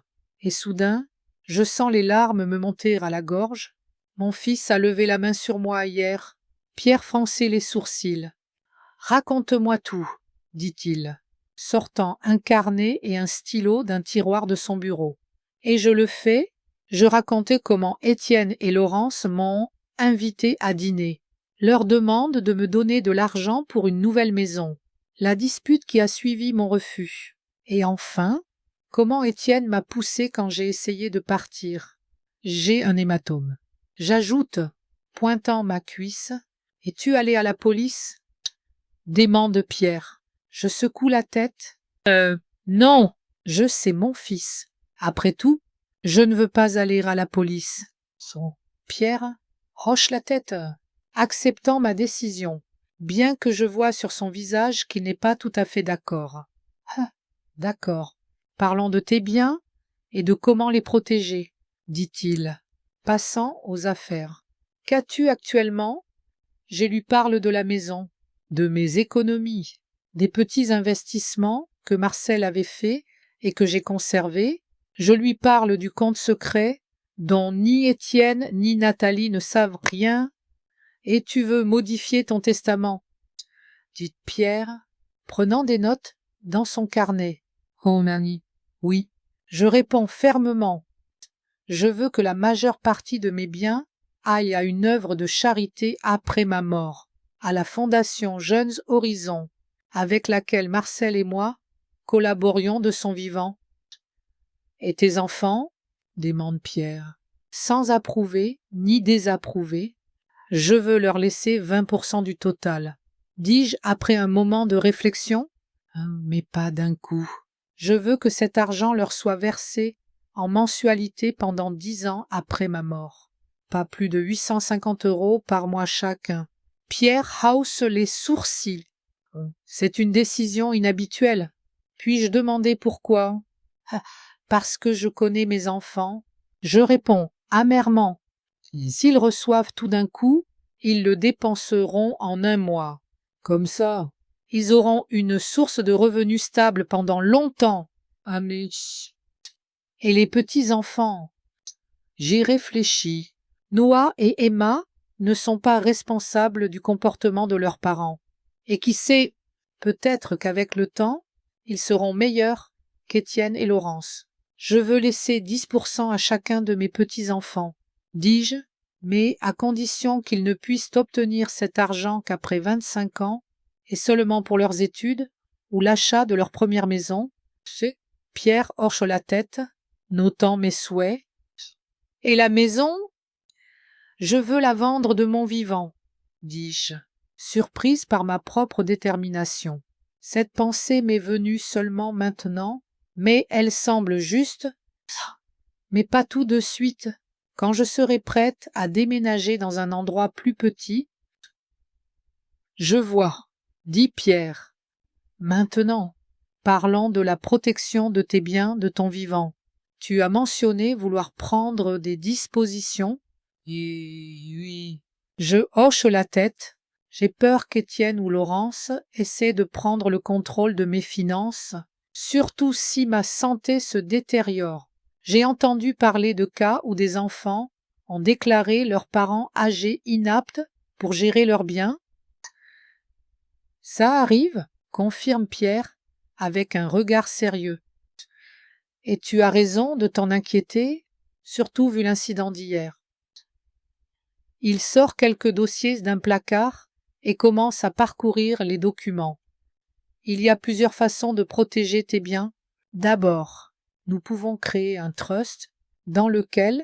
et soudain, je sens les larmes me monter à la gorge. Mon fils a levé la main sur moi hier. Pierre fronçait les sourcils. Raconte-moi tout, dit-il, sortant un carnet et un stylo d'un tiroir de son bureau. Et je le fais. Je racontais comment Étienne et Laurence m'ont invité à dîner, leur demande de me donner de l'argent pour une nouvelle maison, la dispute qui a suivi mon refus, et enfin, comment Étienne m'a poussé quand j'ai essayé de partir. J'ai un hématome. J'ajoute, pointant ma cuisse, « Es-tu allé à la police ?» demande Pierre. Je secoue la tête. Non, c'est mon fils. Après tout, je ne veux pas aller à la police. Pierre hoche la tête, acceptant ma décision, bien que je vois sur son visage qu'il n'est pas tout à fait d'accord. Ah, d'accord. Parlons de tes biens et de comment les protéger, dit-il, passant aux affaires. Qu'as-tu actuellement? Je lui parle de la maison, de mes économies, des petits investissements que Marcel avait faits et que j'ai conservés. Je lui parle du compte secret dont ni Étienne ni Nathalie ne savent rien. Et tu veux modifier ton testament, dit Pierre, prenant des notes dans son carnet. Oh, Nanny, oui. Je réponds fermement. Je veux que la majeure partie de mes biens aille à une œuvre de charité après ma mort, à la Fondation Jeunes Horizons. avec laquelle Marcel et moi collaborions de son vivant. Et tes enfants? Demande Pierre. Sans approuver ni désapprouver, je veux leur laisser 20% du total. Dis-je après un moment de réflexion? Mais pas d'un coup. Je veux que cet argent leur soit versé en mensualité pendant 10 ans après ma mort. Pas plus de 850 € par mois chacun. Pierre hausse les sourcils. C'est une décision inhabituelle. Puis-je demander pourquoi? Parce que je connais mes enfants. Je réponds amèrement. S'ils reçoivent tout d'un coup, ils le dépenseront en un mois. Comme ça, ils auront une source de revenus stable pendant longtemps. Ah mais... Et les petits-enfants? J'y réfléchis. Noah et Emma ne sont pas responsables du comportement de leurs parents. Et qui sait, peut-être qu'avec le temps, ils seront meilleurs qu'Étienne et Laurence. Je veux laisser 10% à chacun de mes petits-enfants, dis-je, mais à condition qu'ils ne puissent obtenir cet argent qu'après 25 ans, et seulement pour leurs études, ou l'achat de leur première maison. Pierre hoche la tête, notant mes souhaits. Et la maison? Je veux la vendre de mon vivant, dis-je, surprise par ma propre détermination. Cette pensée m'est venue seulement maintenant, mais elle semble juste, mais pas tout de suite, quand je serai prête à déménager dans un endroit plus petit. Je vois, dit Pierre. Maintenant, parlons de la protection de tes biens, de ton vivant. Tu as mentionné vouloir prendre des dispositions. Oui. Je hoche la tête. J'ai peur qu'Étienne ou Laurence essaient de prendre le contrôle de mes finances, surtout si ma santé se détériore. J'ai entendu parler de cas où des enfants ont déclaré leurs parents âgés inaptes pour gérer leurs biens. Ça arrive, confirme Pierre avec un regard sérieux. Et tu as raison de t'en inquiéter, surtout vu l'incident d'hier. Il sort quelques dossiers d'un placard et commence à parcourir les documents. Il y a plusieurs façons de protéger tes biens. D'abord, nous pouvons créer un trust dans lequel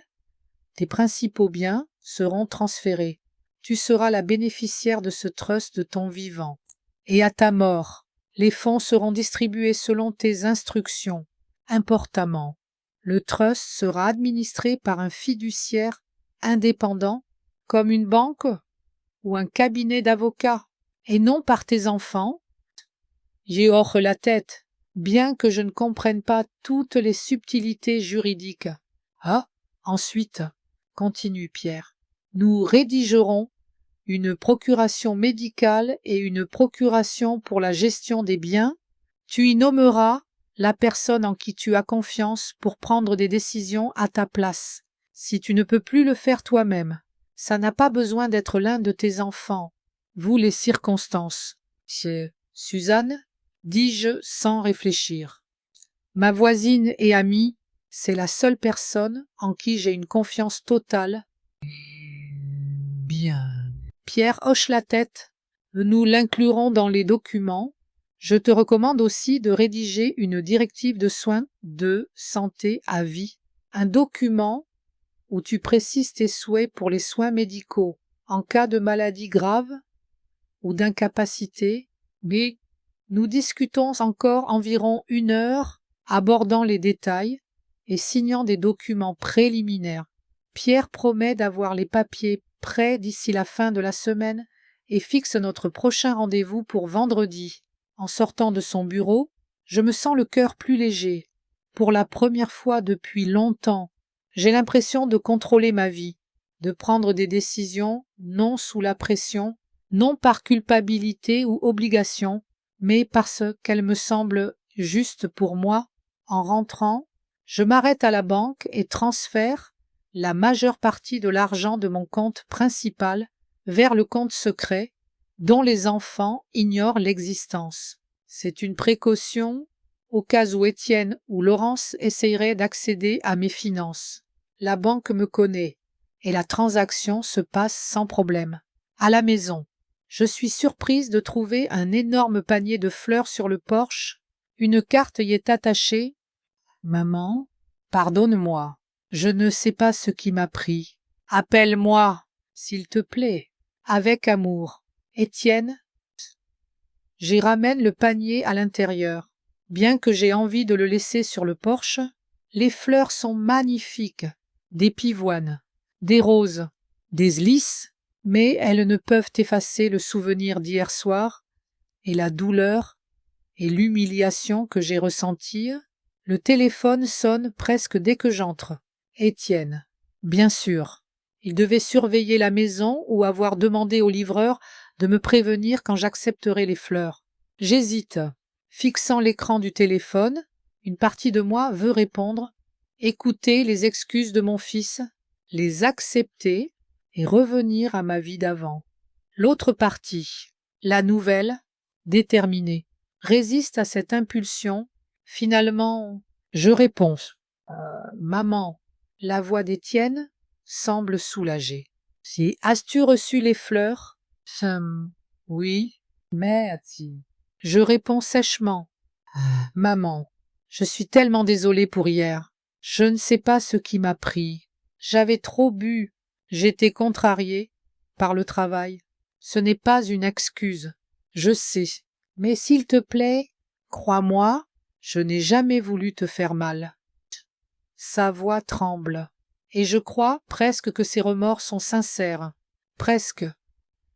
tes principaux biens seront transférés. Tu seras la bénéficiaire de ce trust de ton vivant. Et à ta mort, les fonds seront distribués selon tes instructions. Importantement, le trust sera administré par un fiduciaire indépendant comme une banque ou un cabinet d'avocats, et non par tes enfants. J'y hoche la tête, bien que je ne comprenne pas toutes les subtilités juridiques. Ensuite, continue Pierre, nous rédigerons une procuration médicale et une procuration pour la gestion des biens. Tu y nommeras la personne en qui tu as confiance pour prendre des décisions à ta place. Si tu ne peux plus le faire toi-même, ça n'a pas besoin d'être l'un de tes enfants. Vous les circonstances. C'est Suzanne, dis-je sans réfléchir. Ma voisine et amie, c'est la seule personne en qui j'ai une confiance totale. Bien. Pierre hoche la tête. Nous l'inclurons dans les documents. Je te recommande aussi de rédiger une directive de soins de santé à vie. Un document où tu précises tes souhaits pour les soins médicaux en cas de maladie grave ou d'incapacité, mais nous discutons encore environ 1 heure, abordant les détails et signant des documents préliminaires. Pierre promet d'avoir les papiers prêts d'ici la fin de la semaine et fixe notre prochain rendez-vous pour vendredi. En sortant de son bureau, je me sens le cœur plus léger. Pour la première fois depuis longtemps, j'ai l'impression de contrôler ma vie, de prendre des décisions non sous la pression, non par culpabilité ou obligation, mais parce qu'elles me semblent justes pour moi. En rentrant, je m'arrête à la banque et transfère la majeure partie de l'argent de mon compte principal vers le compte secret, dont les enfants ignorent l'existence. C'est une précaution au cas où Étienne ou Laurence essaieraient d'accéder à mes finances. La banque me connaît et la transaction se passe sans problème. À la maison, Je suis surprise de trouver un énorme panier de fleurs sur le porche. Une carte y est attachée. Maman, pardonne-moi. Je ne sais pas ce qui m'a pris. Appelle-moi, s'il te plaît. Avec amour. Étienne. J'y ramène le panier à l'intérieur. Bien que j'ai envie de le laisser sur le porche, les fleurs sont magnifiques. Des pivoines, des roses, des lys, mais elles ne peuvent effacer le souvenir d'hier soir et la douleur et l'humiliation que j'ai ressentie. Le téléphone sonne presque dès que j'entre. Étienne. Bien sûr. Il devait surveiller la maison ou avoir demandé au livreur de me prévenir quand j'accepterai les fleurs. J'hésite. Fixant l'écran du téléphone, une partie de moi veut répondre, écouter les excuses de mon fils, les accepter et revenir à ma vie d'avant. L'autre partie, la nouvelle, déterminée, résiste à cette impulsion. Finalement, je réponds. Maman, la voix d'Étienne semble soulagée. Si as-tu reçu les fleurs? Oui, mais je réponds sèchement. Maman, je suis tellement désolée pour hier. Je ne sais pas ce qui m'a pris. J'avais trop bu. J'étais contrariée par le travail. Ce n'est pas une excuse. Je sais. Mais s'il te plaît, crois-moi, je n'ai jamais voulu te faire mal. Sa voix tremble. Et je crois presque que ses remords sont sincères. Presque.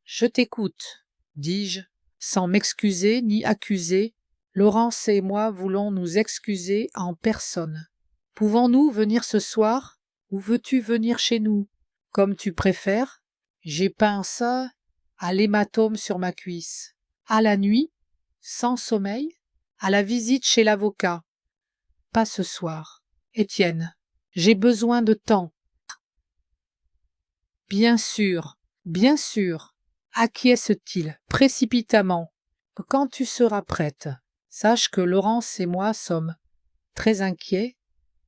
Je t'écoute, dis-je, sans m'excuser ni accuser. Laurence et moi voulons nous excuser en personne. Pouvons-nous venir ce soir, ou veux-tu venir chez nous? Comme tu préfères. J'ai peint ça à l'hématome sur ma cuisse. À la nuit, sans sommeil, à la visite chez l'avocat. Pas ce soir. Étienne, j'ai besoin de temps. Bien sûr, acquiesce-t-il précipitamment. Quand tu seras prête, sache que Laurence et moi sommes très inquiets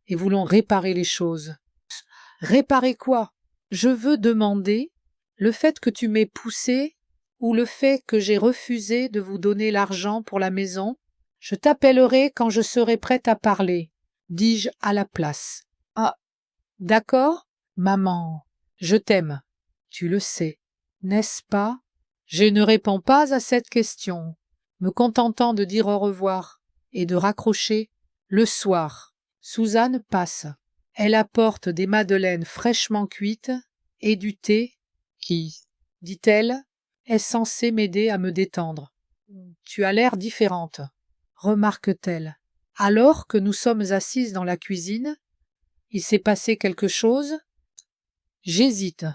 et voulons réparer les choses. Réparer quoi? Je veux demander le fait que tu m'aies poussé ou le fait que j'ai refusé de vous donner l'argent pour la maison. Je t'appellerai quand je serai prête à parler, dis-je à la place. Ah, d'accord, maman, je t'aime, tu le sais, n'est-ce pas? Je ne réponds pas à cette question, me contentant de dire au revoir et de raccrocher. Le soir, Suzanne passe. Elle apporte des madeleines fraîchement cuites et du thé qui, dit-elle, est censé m'aider à me détendre. Tu as l'air différente, remarque-t-elle. Alors que nous sommes assises dans la cuisine, il s'est passé quelque chose? J'hésite,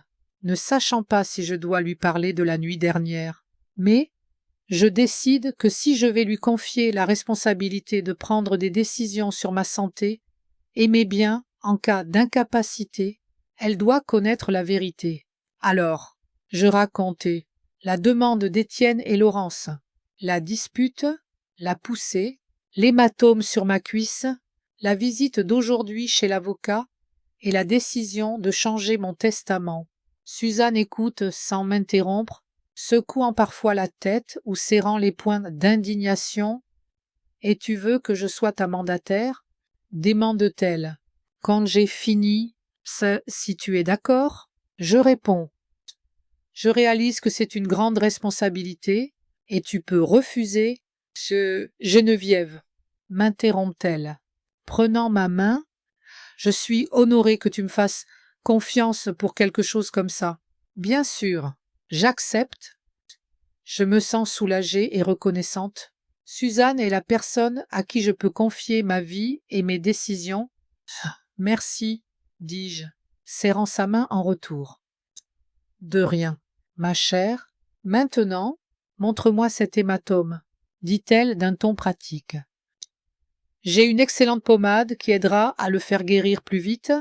ne sachant pas si je dois lui parler de la nuit dernière. Mais je décide que si je vais lui confier la responsabilité de prendre des décisions sur ma santé et mes biens en cas d'incapacité, elle doit connaître la vérité. Alors, je racontai la demande d'Étienne et Laurence, la dispute, la poussée, l'hématome sur ma cuisse, la visite d'aujourd'hui chez l'avocat et la décision de changer mon testament. Suzanne écoute sans m'interrompre, secouant parfois la tête ou serrant les poings d'indignation. « Et tu veux que je sois ta mandataire ?» demande-t-elle. Quand j'ai fini, si tu es d'accord, je réponds. Je réalise que c'est une grande responsabilité et tu peux refuser. Geneviève, m'interrompt-elle, prenant ma main. Je suis honorée que tu me fasses confiance pour quelque chose comme ça. Bien sûr, j'accepte. Je me sens soulagée et reconnaissante. Suzanne est la personne à qui je peux confier ma vie et mes décisions. Merci, dis-je, serrant sa main en retour. De rien, ma chère. Maintenant, montre-moi cet hématome, dit-elle d'un ton pratique. J'ai une excellente pommade qui aidera à le faire guérir plus vite.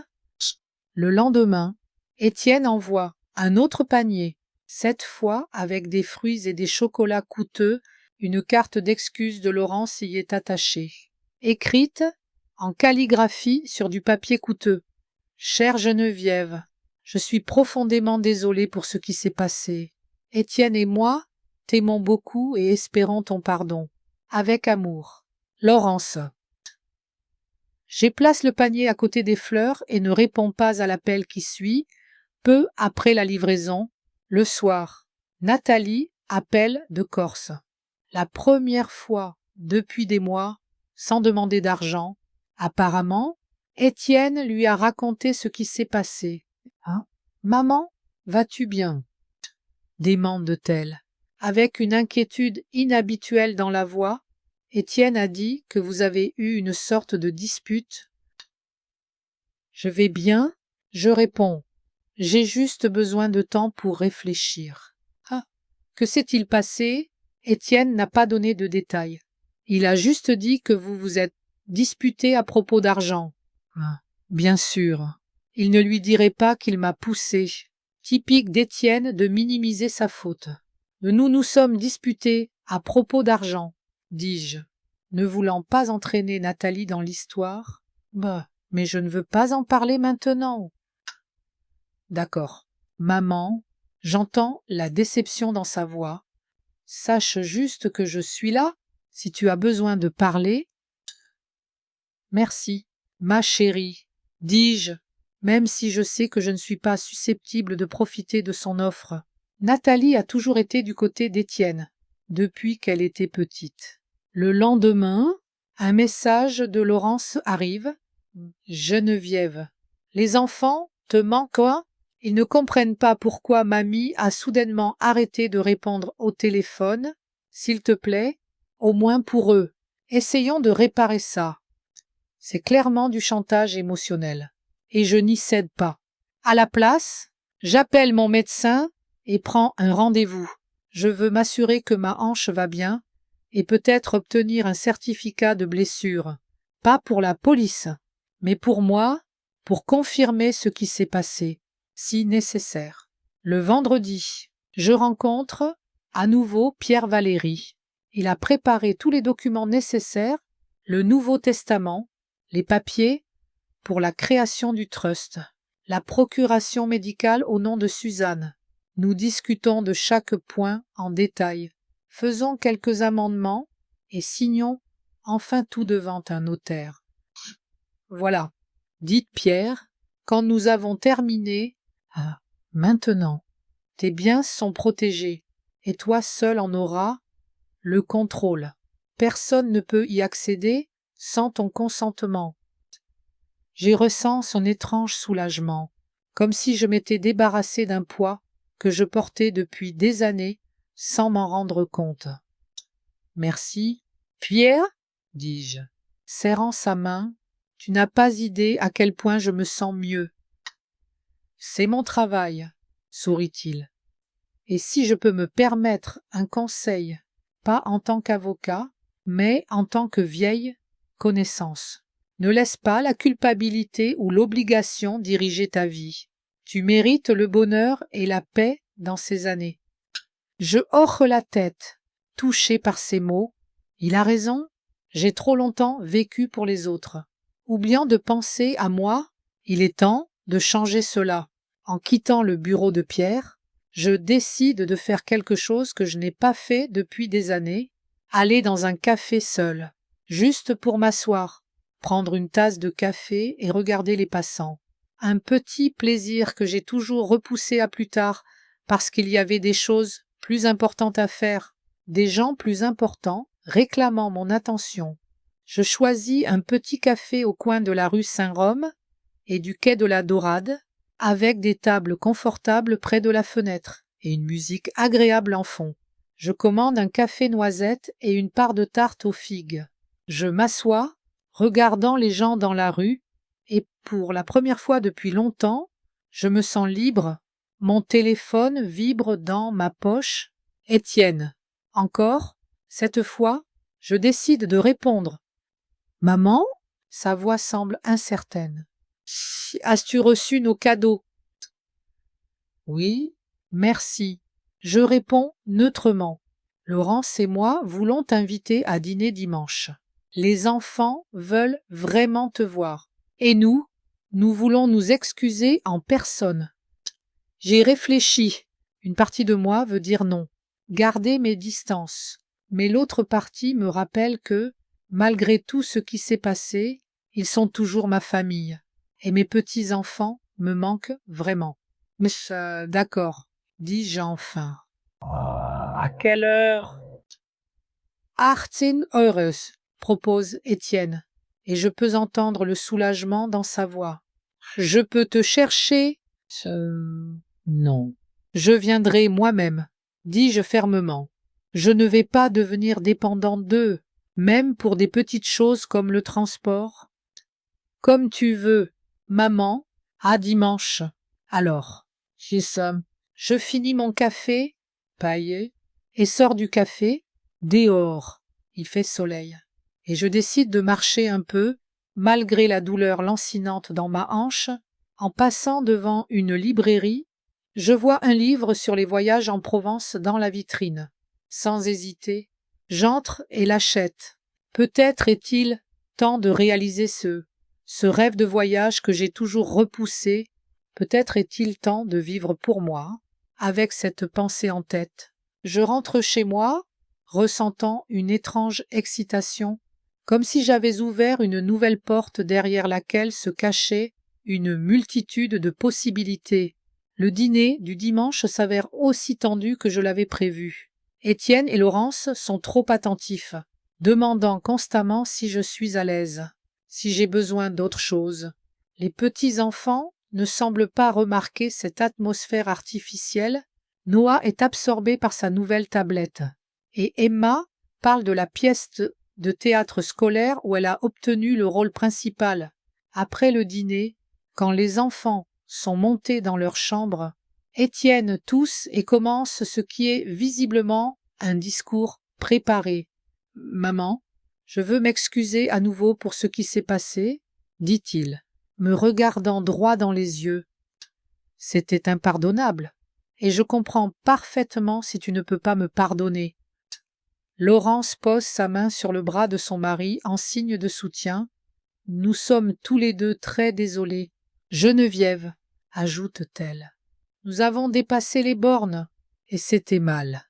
Le lendemain, Étienne envoie un autre panier, cette fois avec des fruits et des chocolats coûteux. Une carte d'excuse de Laurence y est attachée, écrite en calligraphie sur du papier coûteux. Chère Geneviève, je suis profondément désolée pour ce qui s'est passé. Étienne et moi t'aimons beaucoup et espérons ton pardon. Avec amour. Laurence. J'éplace le panier à côté des fleurs et ne réponds pas à l'appel qui suit. Peu après la livraison, le soir, Nathalie appelle de Corse. La première fois depuis des mois, sans demander d'argent. Apparemment, Étienne lui a raconté ce qui s'est passé. Hein? Maman, vas-tu bien? Demande-t-elle. Avec une inquiétude inhabituelle dans la voix, Étienne a dit que vous avez eu une sorte de dispute. Je vais bien, je réponds. J'ai juste besoin de temps pour réfléchir. Ah, que s'est-il passé? Étienne n'a pas donné de détails. Il a juste dit que vous vous êtes disputé à propos d'argent. Ah, bien sûr. Il ne lui dirait pas qu'il m'a poussé. Typique d'Étienne de minimiser sa faute. Nous nous sommes disputés à propos d'argent, dis-je, ne voulant pas entraîner Nathalie dans l'histoire. Bah, mais je ne veux pas en parler maintenant. D'accord. Maman, j'entends la déception dans sa voix. Sache juste que je suis là, si tu as besoin de parler. Merci, ma chérie, dis-je, même si je sais que je ne suis pas susceptible de profiter de son offre. Nathalie a toujours été du côté d'Étienne, depuis qu'elle était petite. Le lendemain, un message de Laurence arrive. Geneviève. Les enfants te manquent, quoi? Ils ne comprennent pas pourquoi mamie a soudainement arrêté de répondre au téléphone. S'il te plaît, au moins pour eux. Essayons de réparer ça. C'est clairement du chantage émotionnel. Et je n'y cède pas. À la place, j'appelle mon médecin et prends un rendez-vous. Je veux m'assurer que ma hanche va bien et peut-être obtenir un certificat de blessure. Pas pour la police, mais pour moi, pour confirmer ce qui s'est passé, si nécessaire. Le vendredi, je rencontre à nouveau Pierre Valéry. Il a préparé tous les documents nécessaires, le Nouveau Testament, les papiers pour la création du trust, la procuration médicale au nom de Suzanne. Nous discutons de chaque point en détail, faisons quelques amendements et signons enfin tout devant un notaire. Voilà, dit Pierre, quand nous avons terminé. Ah, maintenant, tes biens sont protégés, et toi seul en auras le contrôle. Personne ne peut y accéder sans ton consentement. J'y ressens son étrange soulagement, comme si je m'étais débarrassé d'un poids que je portais depuis des années sans m'en rendre compte. Merci. Pierre, dis-je, serrant sa main, tu n'as pas idée à quel point je me sens mieux. C'est mon travail, sourit-il. Et si je peux me permettre un conseil, pas en tant qu'avocat, mais en tant que vieille connaissance. Ne laisse pas la culpabilité ou l'obligation diriger ta vie. Tu mérites le bonheur et la paix dans ces années. Je hoche la tête, touché par ces mots. Il a raison, j'ai trop longtemps vécu pour les autres. Oubliant de penser à moi, il est temps de changer cela. En quittant le bureau de Pierre, je décide de faire quelque chose que je n'ai pas fait depuis des années, aller dans un café seul, juste pour m'asseoir, prendre une tasse de café et regarder les passants. Un petit plaisir que j'ai toujours repoussé à plus tard parce qu'il y avait des choses plus importantes à faire, des gens plus importants réclamant mon attention. Je choisis un petit café au coin de la rue Saint-Rome et du quai de la Dorade, avec des tables confortables près de la fenêtre et une musique agréable en fond. Je commande un café noisette et une part de tarte aux figues. Je m'assois, regardant les gens dans la rue, et pour la première fois depuis longtemps, je me sens libre. Mon téléphone vibre dans ma poche. Étienne. Encore, cette fois, je décide de répondre. Maman? Sa voix semble incertaine. As-tu reçu nos cadeaux? Oui, merci. Je réponds neutrement. Laurence et moi voulons t'inviter à dîner dimanche. Les enfants veulent vraiment te voir. Et nous voulons nous excuser en personne. J'ai réfléchi. Une partie de moi veut dire non. garder mes distances. Mais l'autre partie me rappelle que, malgré tout ce qui s'est passé, ils sont toujours ma famille. Et mes petits-enfants me manquent vraiment. Mais d'accord, dis-je enfin. À quelle heure? 18 Eures, propose Étienne, et je peux entendre le soulagement dans sa voix. Je peux te chercher? Non. Je viendrai moi-même, dis-je fermement. Je ne vais pas devenir dépendant d'eux, même pour des petites choses comme le transport. Comme tu veux, maman, à dimanche. Alors, je finis mon café, paillé, et sors du café, dehors, il fait soleil, et je décide de marcher un peu, malgré la douleur lancinante dans ma hanche. En passant devant une librairie, je vois un livre sur les voyages en Provence dans la vitrine. Sans hésiter, j'entre et l'achète. Peut-être est-il temps de réaliser ce rêve de voyage que j'ai toujours repoussé. Peut-être est-il temps de vivre pour moi, avec cette pensée en tête. Je rentre chez moi, ressentant une étrange excitation, comme si j'avais ouvert une nouvelle porte derrière laquelle se cachait une multitude de possibilités. Le dîner du dimanche s'avère aussi tendu que je l'avais prévu. Étienne et Laurence sont trop attentifs, demandant constamment si je suis à l'aise, si j'ai besoin d'autre chose. Les petits-enfants ne semblent pas remarquer cette atmosphère artificielle. Noah est absorbé par sa nouvelle tablette. Et Emma parle de la pièce de théâtre scolaire où elle a obtenu le rôle principal. Après le dîner, quand les enfants sont montés dans leur chambre, Étienne tousse et commence ce qui est visiblement un discours préparé. « Maman, je veux m'excuser à nouveau pour ce qui s'est passé, » dit-il, me regardant droit dans les yeux. « C'était impardonnable, et je comprends parfaitement si tu ne peux pas me pardonner. » Laurence pose sa main sur le bras de son mari en signe de soutien. « Nous sommes tous les deux très désolés. » Geneviève, ajoute-t-elle, nous avons dépassé les bornes, et c'était mal.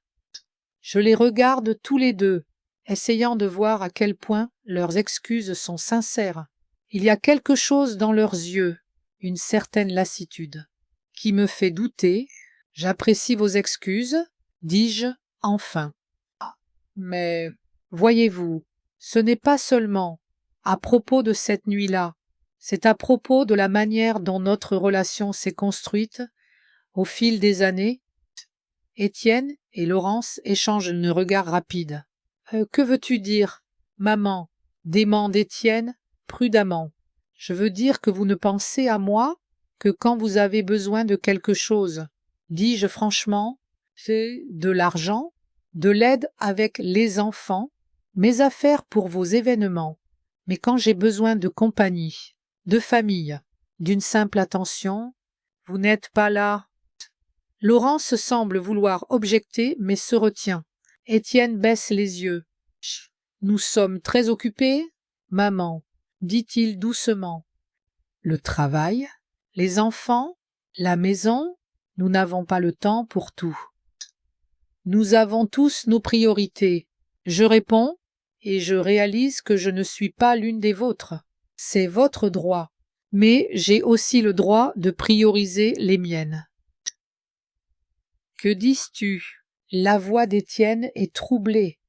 Je les regarde tous les deux, essayant de voir à quel point leurs excuses sont sincères. Il y a quelque chose dans leurs yeux, une certaine lassitude, qui me fait douter. J'apprécie vos excuses, dis-je enfin. Mais, voyez-vous, ce n'est pas seulement à propos de cette nuit-là, c'est à propos de la manière dont notre relation s'est construite au fil des années. Étienne et Laurence échangent un regard rapide. Que veux-tu dire, maman? Demande Étienne prudemment. Je veux dire que vous ne pensez à moi que quand vous avez besoin de quelque chose. Dis-je franchement, c'est de l'argent, de l'aide avec les enfants, mes affaires pour vos événements. Mais quand j'ai besoin de compagnie, de famille, d'une simple attention, vous n'êtes pas là. Laurence semble vouloir objecter, mais se retient. Étienne baisse les yeux. Nous sommes très occupés, maman, dit-il doucement. Le travail, les enfants, la maison, nous n'avons pas le temps pour tout. Nous avons tous nos priorités. Je réponds, et je réalise que je ne suis pas l'une des vôtres. C'est votre droit, mais j'ai aussi le droit de prioriser les miennes. Que dis-tu? La voix d'Étienne est troublée.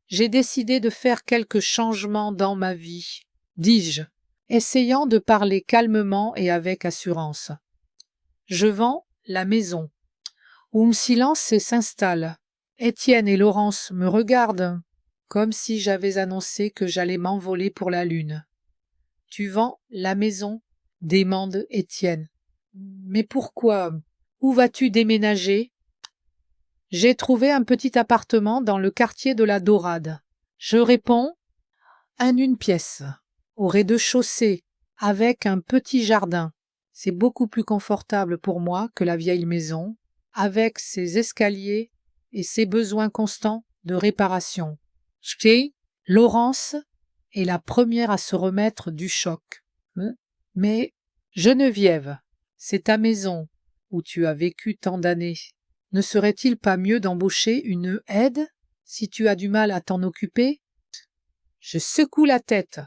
J'ai décidé de faire quelques changements dans ma vie, dis-je, essayant de parler calmement et avec assurance. Je vends la maison. Un silence s'installe. Étienne et Laurence me regardent, comme si j'avais annoncé que j'allais m'envoler pour la lune. Tu vends la maison? Demande Étienne. Mais pourquoi? Où vas-tu déménager? J'ai trouvé un petit appartement dans le quartier de la Dorade. Je réponds, une pièce, au rez-de-chaussée, avec un petit jardin. C'est beaucoup plus confortable pour moi que la vieille maison, avec ses escaliers et ses besoins constants de réparation. Laurence est la première à se remettre du choc. Mais, Geneviève, c'est ta maison où tu as vécu tant d'années. Ne serait-il pas mieux d'embaucher une aide si tu as du mal à t'en occuper? Je secoue la tête.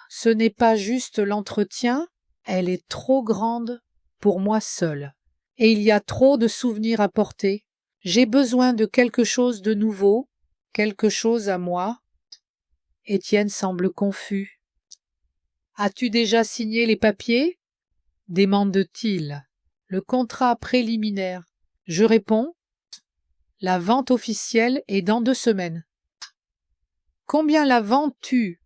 Ce n'est pas juste l'entretien, elle est trop grande pour moi seule. Et il y a trop de souvenirs à porter. J'ai besoin de quelque chose de nouveau, quelque chose à moi. Étienne semble confus. As-tu déjà signé les papiers? Demande-t-il. Le contrat préliminaire. Je réponds. La vente officielle est dans 2 semaines. Combien la vends-tu?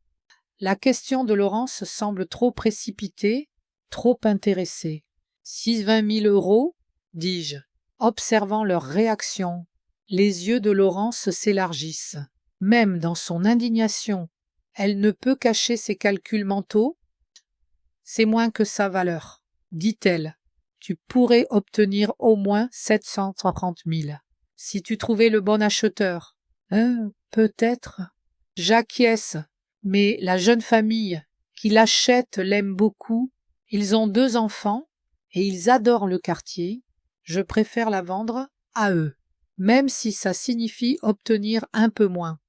La question de Laurence semble trop précipitée, trop intéressée. 620 000 euros, dis-je, observant leur réaction. Les yeux de Laurence s'élargissent. Même dans son indignation, elle ne peut cacher ses calculs mentaux. C'est moins que sa valeur, dit-elle. Tu pourrais obtenir au moins 730 000. Si tu trouvais le bon acheteur. Peut-être. J'acquiesce, mais la jeune famille qui l'achète l'aime beaucoup. Ils ont 2 enfants et ils adorent le quartier. Je préfère la vendre à eux, même si ça signifie obtenir un peu moins.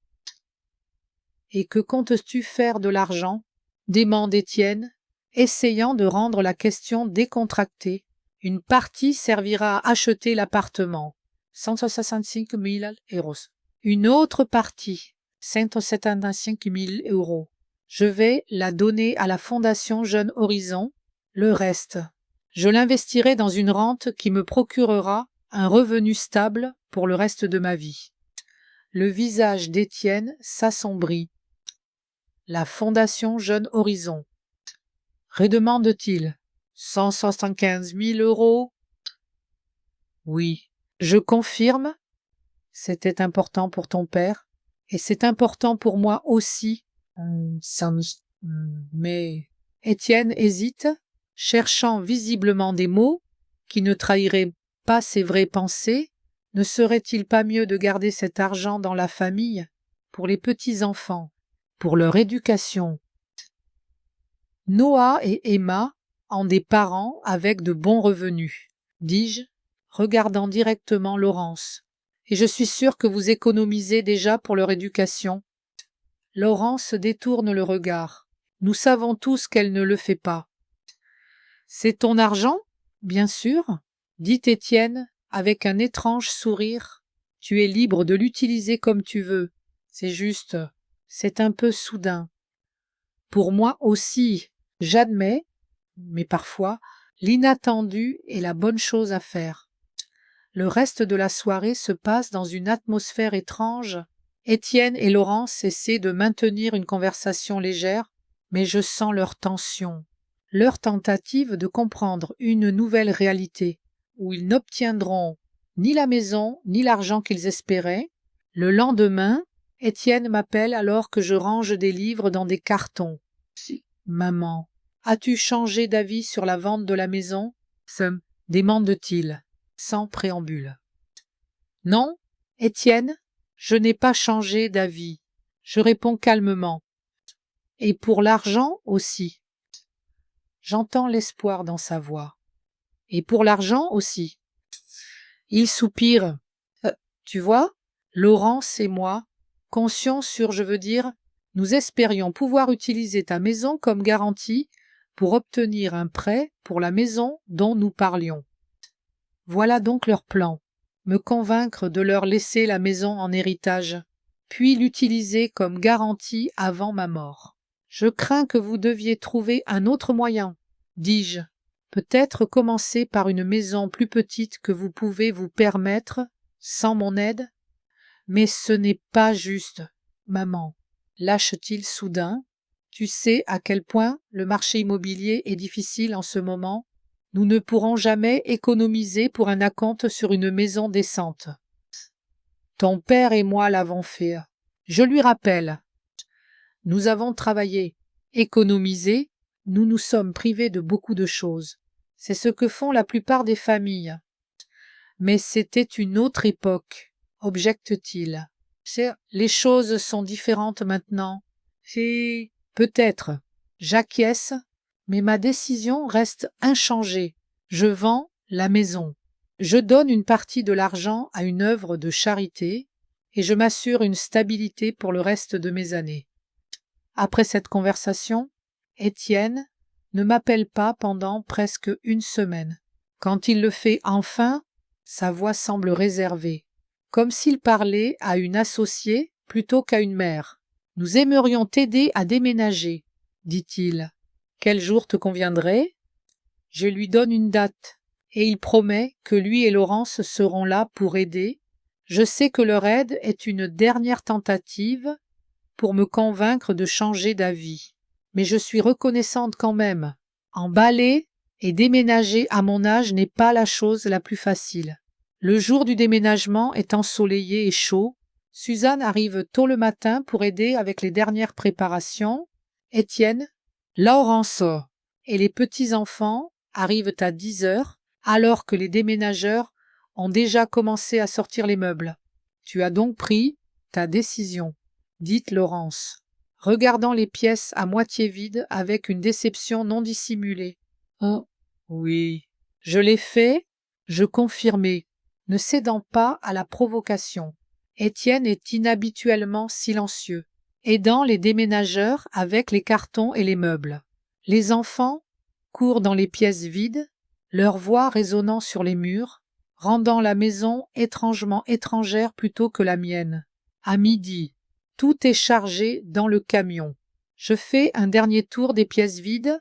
Et que comptes-tu faire de l'argent? Demande Étienne, essayant de rendre la question décontractée. Une partie servira à acheter l'appartement, 165 000 euros. Une autre partie, 175 000 euros. Je vais la donner à la Fondation Jeunes Horizons. Le reste, je l'investirai dans une rente qui me procurera un revenu stable pour le reste de ma vie. Le visage d'Étienne s'assombrit. La Fondation Jeunes Horizons. Redemande-t-il. 175 000 euros? Oui, je confirme. C'était important pour ton père, et c'est important pour moi aussi. Mais Étienne hésite, cherchant visiblement des mots qui ne trahiraient pas ses vraies pensées. Ne serait-il pas mieux de garder cet argent dans la famille, pour les petits-enfants, pour leur éducation? Noah et Emma ont des parents avec de bons revenus, dis-je, regardant directement Laurence. Et je suis sûre que vous économisez déjà pour leur éducation. Laurence détourne le regard. Nous savons tous qu'elle ne le fait pas. C'est ton argent, bien sûr, dit Étienne avec un étrange sourire. Tu es libre de l'utiliser comme tu veux. C'est juste, c'est un peu soudain. Pour moi aussi, j'admets, mais parfois, l'inattendu est la bonne chose à faire. Le reste de la soirée se passe dans une atmosphère étrange. Étienne et Laurence essaient de maintenir une conversation légère, mais je sens leur tension, leur tentative de comprendre une nouvelle réalité, où ils n'obtiendront ni la maison ni l'argent qu'ils espéraient. Le lendemain, Étienne m'appelle alors que je range des livres dans des cartons. « Maman, as-tu changé d'avis sur la vente de la maison ?» demande-t-il, sans préambule. « Non, Étienne, je n'ai pas changé d'avis. » Je réponds calmement. « Et pour l'argent aussi. » J'entends l'espoir dans sa voix. « Et pour l'argent aussi. » Il soupire. Tu vois, Laurence et moi, nous espérions pouvoir utiliser ta maison comme garantie pour obtenir un prêt pour la maison dont nous parlions. Voilà donc leur plan, me convaincre de leur laisser la maison en héritage, puis l'utiliser comme garantie avant ma mort. Je crains que vous deviez trouver un autre moyen, dis-je. Peut-être commencer par une maison plus petite que vous pouvez vous permettre, sans mon aide. Mais ce n'est pas juste, maman, lâche-t-il soudain. Tu sais à quel point le marché immobilier est difficile en ce moment. Nous ne pourrons jamais économiser pour un acompte sur une maison décente. Ton père et moi l'avons fait. Je lui rappelle. Nous avons travaillé, économisé, nous nous sommes privés de beaucoup de choses. C'est ce que font la plupart des familles. Mais c'était une autre époque, objecte-t-il. Les choses sont différentes maintenant. C'est peut-être. J'acquiesce, mais ma décision reste inchangée. Je vends la maison. Je donne une partie de l'argent à une œuvre de charité et je m'assure une stabilité pour le reste de mes années. Après cette conversation, Étienne ne m'appelle pas pendant presque une semaine. Quand il le fait enfin, sa voix semble réservée, comme s'il parlait à une associée plutôt qu'à une mère. « Nous aimerions t'aider à déménager, » dit-il. « Quel jour te conviendrait ?» Je lui donne une date, et il promet que lui et Laurence seront là pour aider. Je sais que leur aide est une dernière tentative pour me convaincre de changer d'avis. Mais je suis reconnaissante quand même. Emballer et déménager à mon âge n'est pas la chose la plus facile. Le jour du déménagement est ensoleillé et chaud. Suzanne arrive tôt le matin pour aider avec les dernières préparations. Étienne, Laurence et les petits-enfants arrivent à 10 heures, alors que les déménageurs ont déjà commencé à sortir les meubles. Tu as donc pris ta décision, dit Laurence, regardant les pièces à moitié vides avec une déception non dissimulée. Oh, oui, je l'ai fait, je confirmai, ne cédant pas à la provocation. Étienne est inhabituellement silencieux, aidant les déménageurs avec les cartons et les meubles. Les enfants courent dans les pièces vides, leur voix résonnant sur les murs, rendant la maison étrangement étrangère plutôt que la mienne. À midi, tout est chargé dans le camion. Je fais un dernier tour des pièces vides,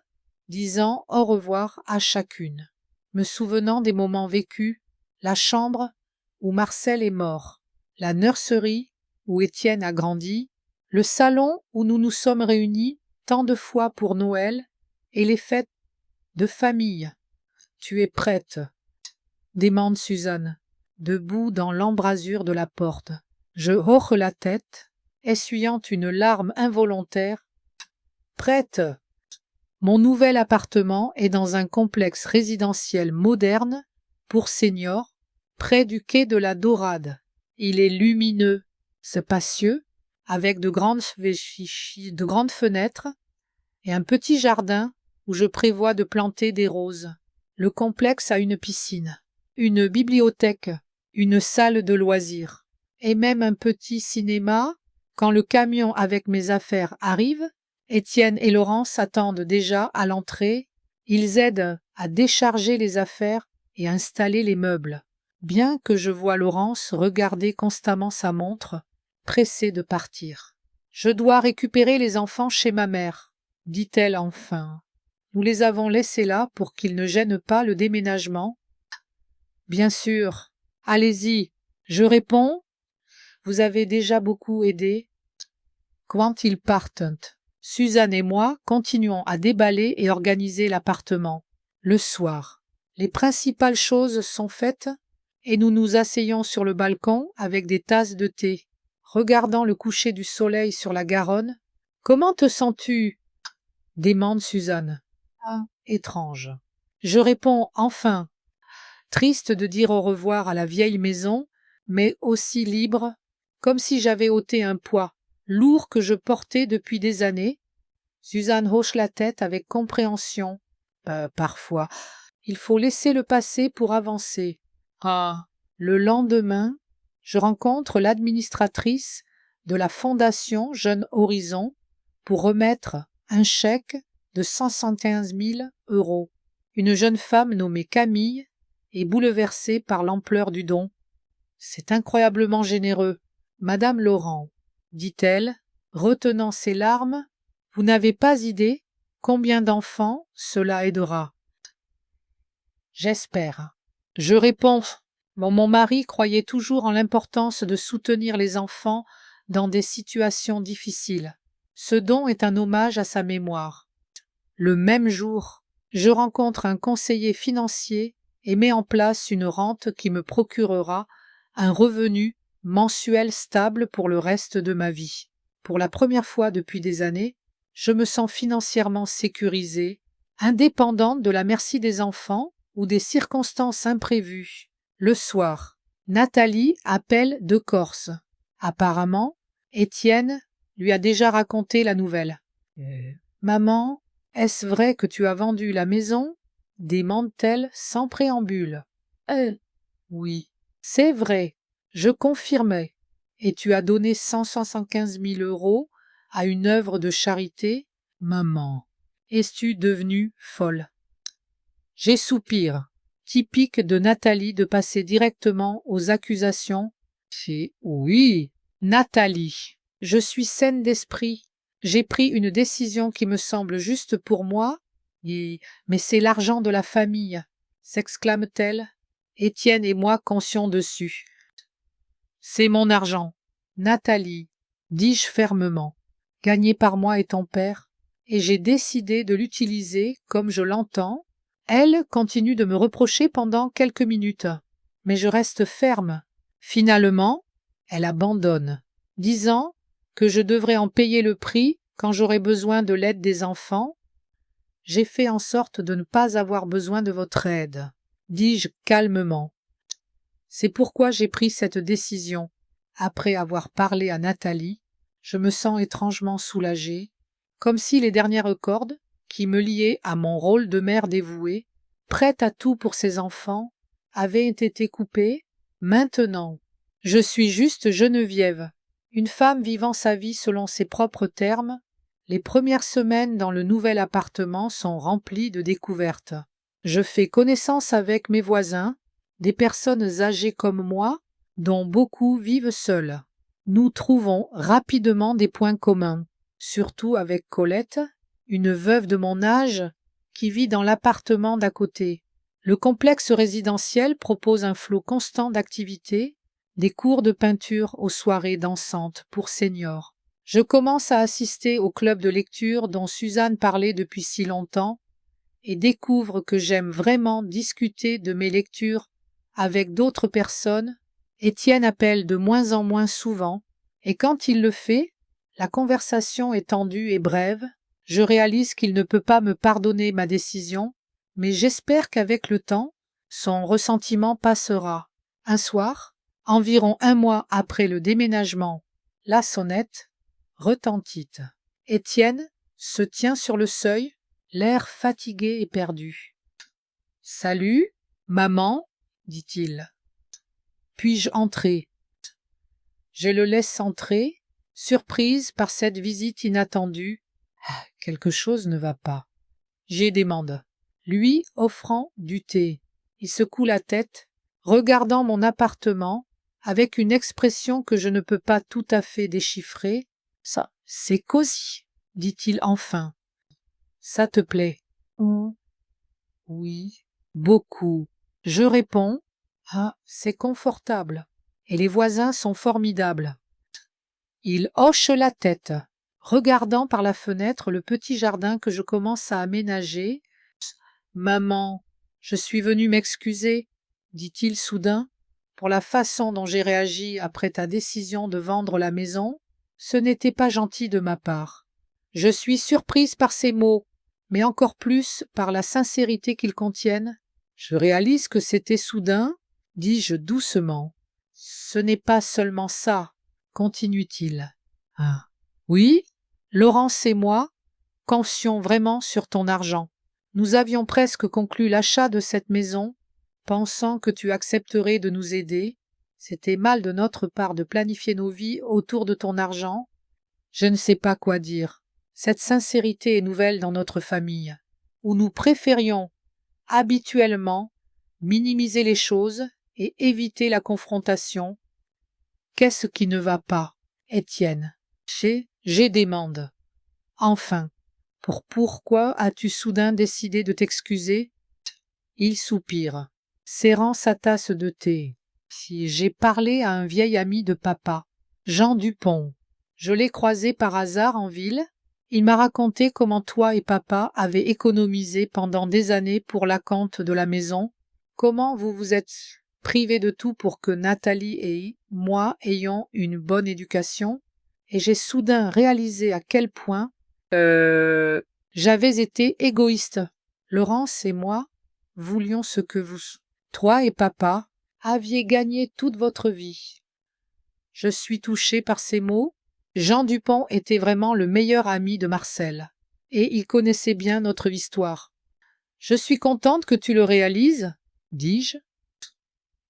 disant au revoir à chacune, me souvenant des moments vécus, la chambre où Marcel est mort, la nurserie où Étienne a grandi, le salon où nous nous sommes réunis tant de fois pour Noël et les fêtes de famille. Tu es prête, demande Suzanne, debout dans l'embrasure de la porte. Je hoche la tête, essuyant une larme involontaire. Prête. Mon nouvel appartement est dans un complexe résidentiel moderne pour seniors, près du quai de la Dorade. Il est lumineux, spacieux, avec de grandes fenêtres et un petit jardin où je prévois de planter des roses. Le complexe a une piscine, une bibliothèque, une salle de loisirs et même un petit cinéma. Quand le camion avec mes affaires arrive, Étienne et Laurence attendent déjà à l'entrée. Ils aident à décharger les affaires et installer les meubles, bien que je vois Laurence regarder constamment sa montre, pressée de partir. « Je dois récupérer les enfants chez ma mère, » dit-elle enfin. Nous les avons laissés là pour qu'ils ne gênent pas le déménagement. Bien sûr, allez-y, je réponds. Vous avez déjà beaucoup aidé. Quand ils partent, Suzanne et moi continuons à déballer et organiser l'appartement. Le soir, les principales choses sont faites et nous nous asseyons sur le balcon avec des tasses de thé, regardant le coucher du soleil sur la Garonne. « Comment te sens-tu » demande Suzanne. « Étrange. » Je réponds enfin, triste de dire au revoir à la vieille maison, mais aussi libre, comme si j'avais ôté un poids lourd que je portais depuis des années. Suzanne hoche la tête avec compréhension. Parfois, il faut laisser le passé pour avancer. Le lendemain, je rencontre l'administratrice de la Fondation Jeunes Horizons pour remettre un chèque de 175 000 €. Une jeune femme nommée Camille est bouleversée par l'ampleur du don. « C'est incroyablement généreux, Madame Laurent, » dit-elle, retenant ses larmes. « Vous n'avez pas idée combien d'enfants cela aidera. » J'espère. Je réponds. Mon mari croyait toujours en l'importance de soutenir les enfants dans des situations difficiles. Ce don est un hommage à sa mémoire. Le même jour, je rencontre un conseiller financier et mets en place une rente qui me procurera un revenu mensuel stable pour le reste de ma vie. Pour la première fois depuis des années, je me sens financièrement sécurisée, indépendante de la merci des enfants ou des circonstances imprévues. Le soir, Nathalie appelle de Corse. Apparemment, Étienne lui a déjà raconté la nouvelle. « Maman, est-ce vrai que tu as vendu la maison » demande-t-elle sans préambule. Oui, c'est vrai, je confirmais. Et tu as donné 175 000 € à une œuvre de charité? Maman, es-tu devenue folle? J'ai soupir. Typique de Nathalie de passer directement aux accusations. C'est oui, Nathalie. Je suis saine d'esprit. J'ai pris une décision qui me semble juste pour moi. Mais c'est l'argent de la famille, s'exclame-t-elle. Étienne et moi conscions dessus. C'est mon argent. Nathalie, dis-je fermement, gagné par moi et ton père, et j'ai décidé de l'utiliser comme je l'entends. Elle continue de me reprocher pendant quelques minutes, mais je reste ferme. Finalement, elle abandonne, disant que je devrais en payer le prix quand j'aurai besoin de l'aide des enfants. J'ai fait en sorte de ne pas avoir besoin de votre aide, dis-je calmement. C'est pourquoi j'ai pris cette décision. Après avoir parlé à Nathalie, je me sens étrangement soulagée, comme si les dernières cordes, qui me liaient à mon rôle de mère dévouée, prête à tout pour ses enfants, avaient été coupées. Maintenant, je suis juste Geneviève, une femme vivant sa vie selon ses propres termes. Les premières semaines dans le nouvel appartement sont remplies de découvertes. Je fais connaissance avec mes voisins, des personnes âgées comme moi, dont beaucoup vivent seuls. Nous trouvons rapidement des points communs, surtout avec Colette, une veuve de mon âge qui vit dans l'appartement d'à côté. Le complexe résidentiel propose un flot constant d'activités, des cours de peinture aux soirées dansantes pour seniors. Je commence à assister au club de lecture dont Suzanne parlait depuis si longtemps et découvre que j'aime vraiment discuter de mes lectures avec d'autres personnes. Étienne appelle de moins en moins souvent, et quand il le fait, la conversation est tendue et brève. Je réalise qu'il ne peut pas me pardonner ma décision, mais j'espère qu'avec le temps, son ressentiment passera. Un soir, environ 1 mois après le déménagement, la sonnette retentit. Étienne se tient sur le seuil, l'air fatigué et perdu. « Salut, maman, dit-il. Puis-je entrer? Je le laisse entrer, surprise par cette visite inattendue. Quelque chose ne va pas. J'y demande, lui offrant du thé. Il secoue la tête, regardant mon appartement avec une expression que je ne peux pas tout à fait déchiffrer. Ça, c'est cosy, dit-il enfin. Ça te plaît? Oui, beaucoup. Je réponds, ah, c'est confortable. Et les voisins sont formidables. Il hoche la tête, regardant par la fenêtre le petit jardin que je commence à aménager. Maman, je suis venu m'excuser, dit-il soudain, pour la façon dont j'ai réagi après ta décision de vendre la maison. Ce n'était pas gentil de ma part. Je suis surprise par ces mots, mais encore plus par la sincérité qu'ils contiennent. Je réalise que c'était soudain, dis-je doucement. Ce n'est pas seulement ça, continue-t-il. Ah. Oui, Laurence et moi comptions vraiment sur ton argent. Nous avions presque conclu l'achat de cette maison, pensant que tu accepterais de nous aider. C'était mal de notre part de planifier nos vies autour de ton argent. Je ne sais pas quoi dire. Cette sincérité est nouvelle dans notre famille, où nous préférions habituellement minimiser les choses et éviter la confrontation. Qu'est-ce qui ne va pas, Étienne? J'ai demande. Enfin, pourquoi as-tu soudain décidé de t'excuser? Il soupire, serrant sa tasse de thé. Si j'ai parlé à un vieil ami de papa, Jean Dupont. Je l'ai croisé par hasard en ville. Il m'a raconté comment toi et papa avez économisé pendant des années pour l'acompte de la maison, comment vous vous êtes privés de tout pour que Nathalie et moi ayons une bonne éducation, et j'ai soudain réalisé à quel point j'avais été égoïste. Laurence et moi voulions ce que vous, toi et papa, aviez gagné toute votre vie. Je suis touchée par ces mots. Jean Dupont était vraiment le meilleur ami de Marcel, et il connaissait bien notre histoire. Je suis contente que tu le réalises, dis-je.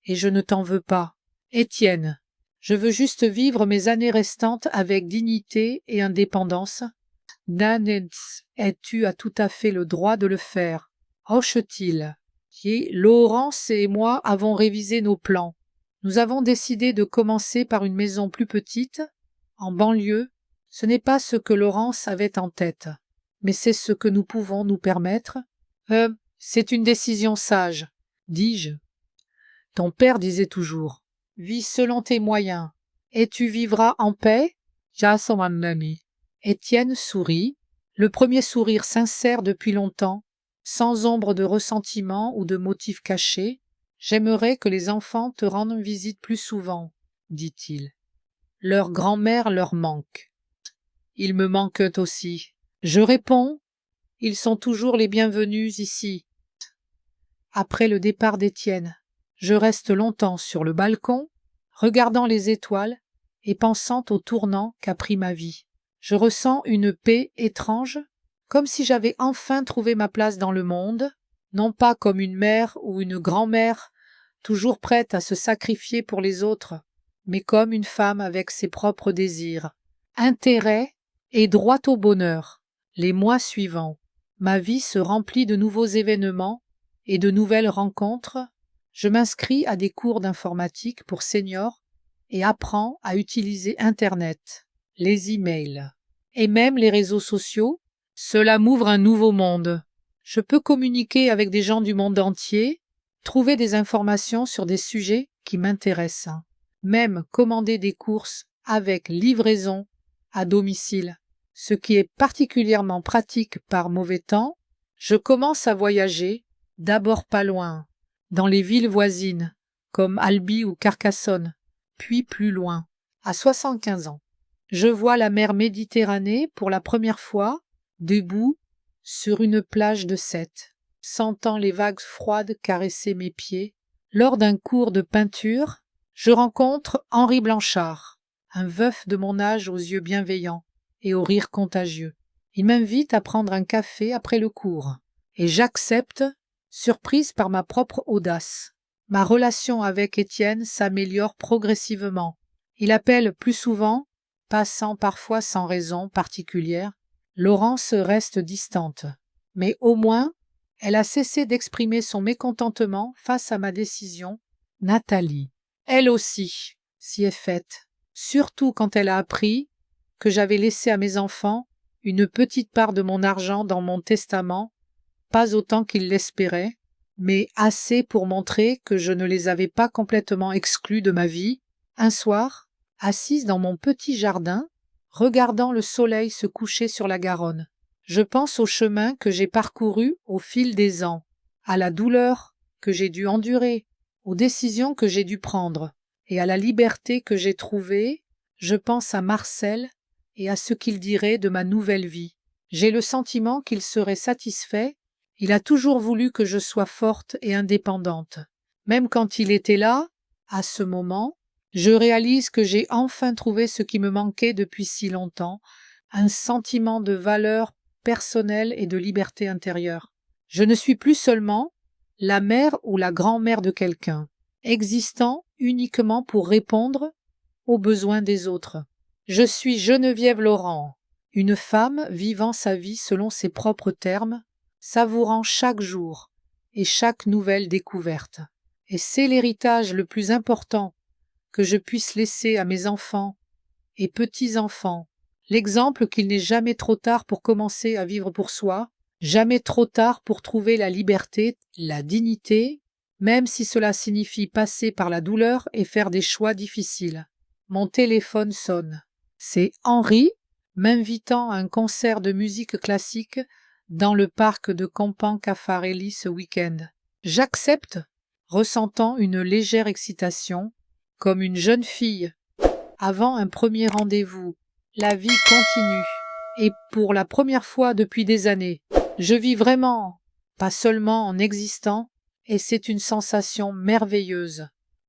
et je ne t'en veux pas. Étienne, je veux juste vivre mes années restantes avec dignité et indépendance. Nanens, et tu as tout à fait le droit de le faire. Hoche-t-il. Laurence et moi avons révisé nos plans. Nous avons décidé de commencer par une maison plus petite, en banlieue. Ce n'est pas ce que Laurence avait en tête, mais c'est ce que nous pouvons nous permettre. C'est une décision sage, dis-je. Ton père disait toujours, vis selon tes moyens, et tu vivras en paix. Ja, son ami. Étienne sourit, le premier sourire sincère depuis longtemps, sans ombre de ressentiment ou de motif caché. J'aimerais que les enfants te rendent visite plus souvent, dit-il. Leur grand-mère leur manque. Ils me manquent aussi. Je réponds, ils sont toujours les bienvenus ici. Après le départ d'Étienne, je reste longtemps sur le balcon, regardant les étoiles et pensant au tournant qu'a pris ma vie. Je ressens une paix étrange, comme si j'avais enfin trouvé ma place dans le monde, non pas comme une mère ou une grand-mère, toujours prête à se sacrifier pour les autres, mais comme une femme avec ses propres désirs, intérêts et droit au bonheur. Les mois suivants, ma vie se remplit de nouveaux événements et de nouvelles rencontres. Je m'inscris à des cours d'informatique pour seniors et apprends à utiliser Internet, les emails et même les réseaux sociaux. Cela m'ouvre un nouveau monde. Je peux communiquer avec des gens du monde entier, trouver des informations sur des sujets qui m'intéressent, même commander des courses avec livraison à domicile, ce qui est particulièrement pratique par mauvais temps. Je commence à voyager, d'abord pas loin, dans les villes voisines, comme Albi ou Carcassonne, puis plus loin, à 75 ans. Je vois la mer Méditerranée pour la première fois, debout, sur une plage de Sète, sentant les vagues froides caresser mes pieds. Lors d'un cours de peinture, je rencontre Henri Blanchard, un veuf de mon âge aux yeux bienveillants et au rire contagieux. Il m'invite à prendre un café après le cours, et j'accepte, surprise par ma propre audace. Ma relation avec Étienne s'améliore progressivement. Il appelle plus souvent, passant parfois sans raison particulière. Laurence reste distante, mais au moins, elle a cessé d'exprimer son mécontentement face à ma décision. Nathalie, elle aussi, s'y est faite, surtout quand elle a appris que j'avais laissé à mes enfants une petite part de mon argent dans mon testament, pas autant qu'ils l'espéraient, mais assez pour montrer que je ne les avais pas complètement exclus de ma vie. Un soir, assise dans mon petit jardin, regardant le soleil se coucher sur la Garonne, je pense au chemin que j'ai parcouru au fil des ans, à la douleur que j'ai dû endurer, aux décisions que j'ai dû prendre, et à la liberté que j'ai trouvée. Je pense à Marcel et à ce qu'il dirait de ma nouvelle vie. J'ai le sentiment qu'il serait satisfait. Il a toujours voulu que je sois forte et indépendante. Même quand il était là, à ce moment, je réalise que j'ai enfin trouvé ce qui me manquait depuis si longtemps, un sentiment de valeur personnelle et de liberté intérieure. Je ne suis plus seulement la mère ou la grand-mère de quelqu'un, existant uniquement pour répondre aux besoins des autres. Je suis Geneviève Laurent, une femme vivant sa vie selon ses propres termes, savourant chaque jour et chaque nouvelle découverte. Et c'est l'héritage le plus important que je puisse laisser à mes enfants et petits-enfants, l'exemple qu'il n'est jamais trop tard pour commencer à vivre pour soi, jamais trop tard pour trouver la liberté, la dignité, même si cela signifie passer par la douleur et faire des choix difficiles. Mon téléphone sonne. C'est Henri, m'invitant à un concert de musique classique dans le parc de Campan-Caffarelli ce week-end. J'accepte, ressentant une légère excitation, comme une jeune fille avant un premier rendez-vous. La vie continue, et pour la première fois depuis des années, je vis vraiment, pas seulement en existant, et c'est une sensation merveilleuse.